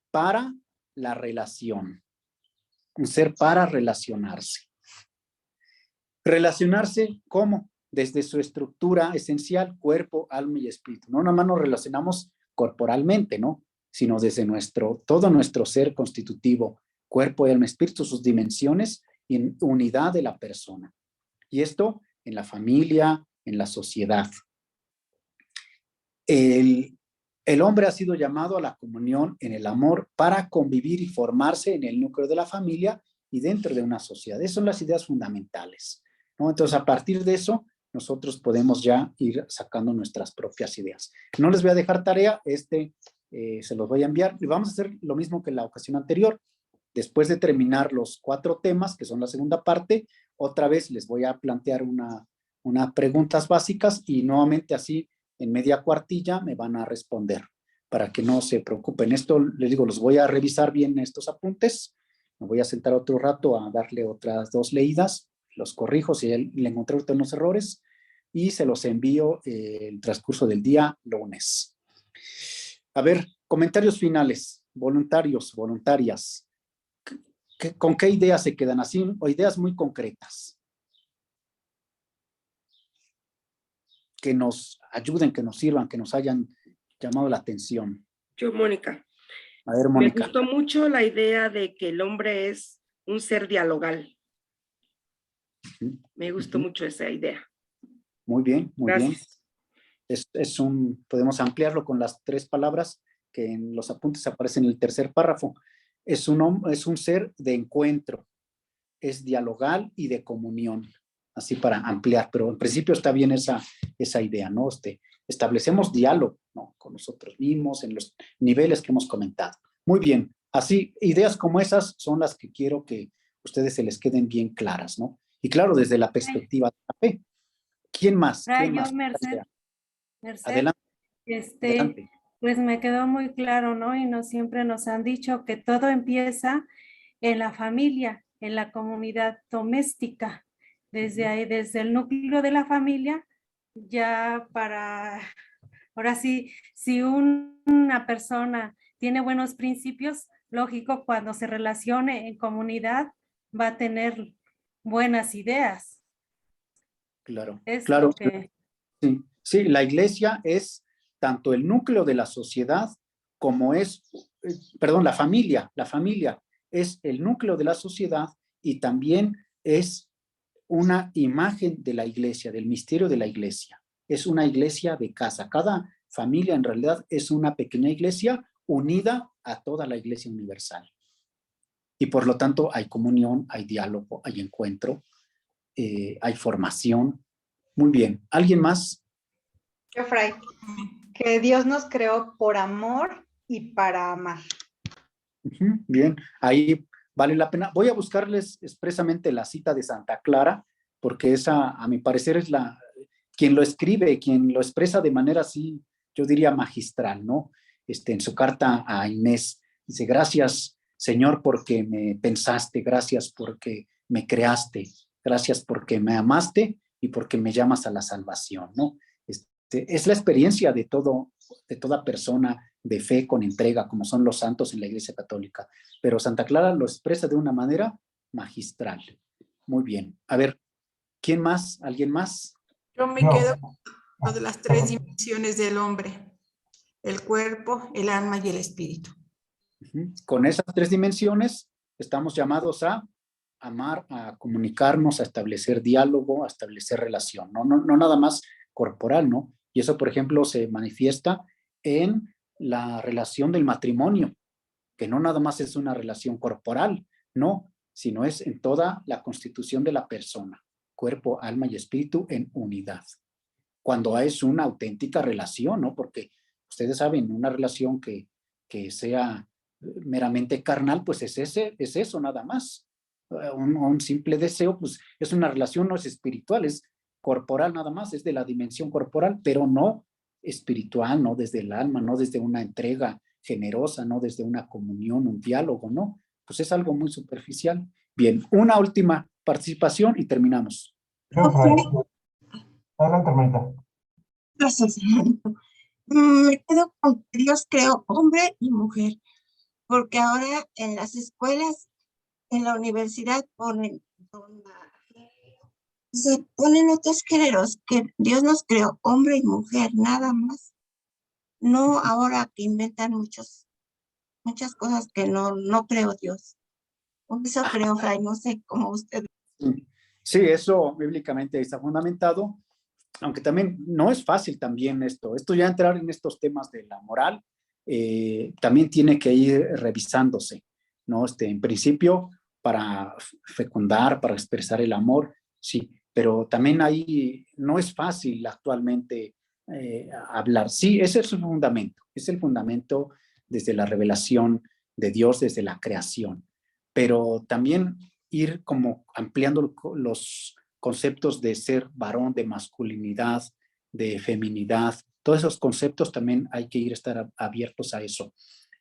para la relación. Un ser para relacionarse. ¿Relacionarse cómo? Desde su estructura esencial, cuerpo, alma y espíritu. No nada más nos relacionamos corporalmente, ¿no? Sino desde todo nuestro ser constitutivo, cuerpo y alma, espíritu, sus dimensiones y en unidad de la persona. Y esto en la familia, en la sociedad. El hombre ha sido llamado a la comunión en el amor para convivir y formarse en el núcleo de la familia y dentro de una sociedad. Esas son las ideas fundamentales, ¿no? Entonces, a partir de eso, nosotros podemos ya ir sacando nuestras propias ideas. No les voy a dejar tarea, se los voy a enviar y vamos a hacer lo mismo que la ocasión anterior. Después de terminar los 4 temas, que son la segunda parte, otra vez les voy a plantear unas preguntas básicas y nuevamente así en media cuartilla me van a responder para que no se preocupen. Esto, les digo, los voy a revisar bien estos apuntes. Me voy a sentar otro rato a darle otras 2 leídas. Los corrijo si le encontré unos errores y se los envío el transcurso del día lunes. A ver, comentarios finales. Voluntarios, voluntarias. ¿Con qué ideas se quedan así? O ideas muy concretas. Que nos ayuden, que nos sirvan, que nos hayan llamado la atención. Yo, Mónica. A ver, Mónica. Me gustó mucho la idea de que el hombre es un ser dialogal. Me gustó mucho esa idea. Muy bien, muy Gracias. bien. Podemos ampliarlo con las 3 palabras que en los apuntes aparecen en el tercer párrafo. Es un ser de encuentro, es dialogal y de comunión, así para ampliar, pero en principio está bien esa idea, ¿no? Establecemos diálogo, ¿no? Con nosotros mismos en los niveles que hemos comentado. Muy bien, así, ideas como esas son las que quiero que ustedes se les queden bien claras, ¿no? Y claro, desde la perspectiva de la fe. ¿Quién más? ¿Quién más? Merced. Adelante. Adelante. Pues me quedó muy claro, ¿no? Y siempre nos han dicho que todo empieza en la familia, en la comunidad doméstica. Desde ahí, desde el núcleo de la familia, ya ahora sí, si una persona tiene buenos principios, lógico, cuando se relacione en comunidad, va a tener buenas ideas. Claro, Es claro. lo que... Sí, la iglesia es tanto el núcleo de la sociedad como la familia es el núcleo de la sociedad y también es una imagen de la iglesia, del misterio de la iglesia. Es una iglesia de casa. Cada familia en realidad es una pequeña iglesia unida a toda la iglesia universal. Y por lo tanto hay comunión, hay diálogo, hay encuentro, hay formación. Muy bien. ¿Alguien más? Yo, Fray, que Dios nos creó por amor y para amar. Bien, ahí vale la pena. Voy a buscarles expresamente la cita de Santa Clara, porque esa, a mi parecer, es quien lo escribe, quien lo expresa de manera así, yo diría magistral, ¿no? En su carta a Inés, dice, gracias, Señor, porque me pensaste, gracias porque me creaste, gracias porque me amaste y porque me llamas a la salvación, ¿no? Es la experiencia de toda persona de fe con entrega, como son los santos en la Iglesia Católica. Pero Santa Clara lo expresa de una manera magistral. Muy bien. A ver, ¿quién más? ¿Alguien más? Yo me quedo con lo de las 3 dimensiones del hombre: el cuerpo, el alma y el espíritu. Con esas 3 dimensiones estamos llamados a amar, a comunicarnos, a establecer diálogo, a establecer relación, no nada más corporal, ¿no? Y eso, por ejemplo, se manifiesta en la relación del matrimonio, que no nada más es una relación corporal, no, sino es en toda la constitución de la persona, cuerpo, alma y espíritu en unidad. Cuando es una auténtica relación, ¿no? Porque ustedes saben, una relación que sea meramente carnal, pues es eso nada más. Un simple deseo, pues es una relación, no es espiritual, es corporal nada más, es de la dimensión corporal, pero no espiritual, no desde el alma, no desde una entrega generosa, no desde una comunión, un diálogo, no, pues es algo muy superficial. Bien, una última participación y terminamos. Adelante, hermanita. Gracias, hermanito. Me quedo con que Dios creó hombre y mujer, porque ahora en las escuelas, en la universidad se ponen otros géneros, que Dios nos creó hombre y mujer, nada más. No ahora que inventan muchas cosas que no creó Dios. Por eso creo, Fray, no sé cómo usted. Sí, eso bíblicamente está fundamentado, aunque también no es fácil también esto ya entrar en estos temas de la moral, también tiene que ir revisándose, ¿no? En principio, para fecundar, para expresar el amor, sí, pero también ahí no es fácil actualmente hablar. Sí, ese es el fundamento desde la revelación de Dios, desde la creación, pero también ir como ampliando los conceptos de ser varón, de masculinidad, de feminidad, todos esos conceptos también hay que estar abiertos a eso.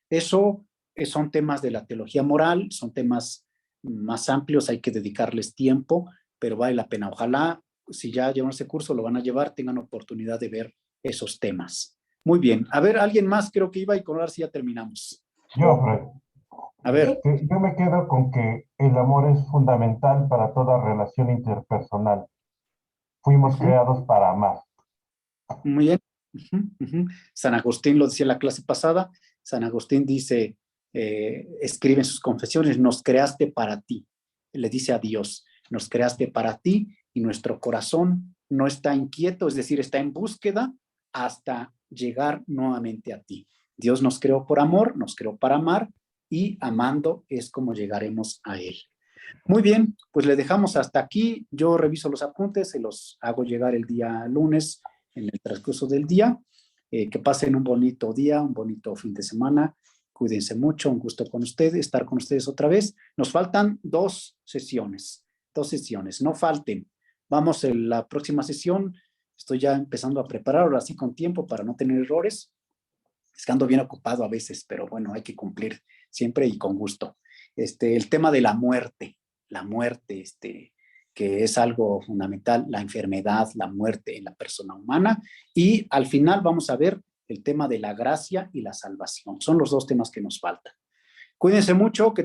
Eso son temas de la teología moral, son temas más amplios, hay que dedicarles tiempo, pero vale la pena. Ojalá, si ya llevan ese curso, lo van a llevar, tengan oportunidad de ver esos temas. Muy bien. A ver, alguien más creo que iba y con ahora sí ya terminamos. Yo, Fred. A ver. Yo me quedo con que el amor es fundamental para toda relación interpersonal. Fuimos creados para amar. Muy bien. San Agustín lo decía en la clase pasada. San Agustín dice, escribe en sus confesiones, nos creaste para ti. Le dice a Dios, nos creaste para ti y nuestro corazón no está inquieto, es decir, está en búsqueda hasta llegar nuevamente a ti. Dios nos creó por amor, nos creó para amar y amando es como llegaremos a Él. Muy bien, pues le dejamos hasta aquí. Yo reviso los apuntes, se los hago llegar el día lunes en el transcurso del día. Que pasen un bonito día, un bonito fin de semana. Cuídense mucho, un gusto con ustedes, estar con ustedes otra vez. Nos faltan 2 sesiones, no falten. Vamos en la próxima sesión. Estoy ya empezando a preparar, ahora sí con tiempo para no tener errores. Es que ando bien ocupado a veces, pero bueno, hay que cumplir siempre y con gusto. El tema de la muerte, que es algo fundamental, la enfermedad, la muerte en la persona humana. Y al final vamos a ver el tema de la gracia y la salvación. Son los 2 temas que nos faltan. Cuídense mucho, que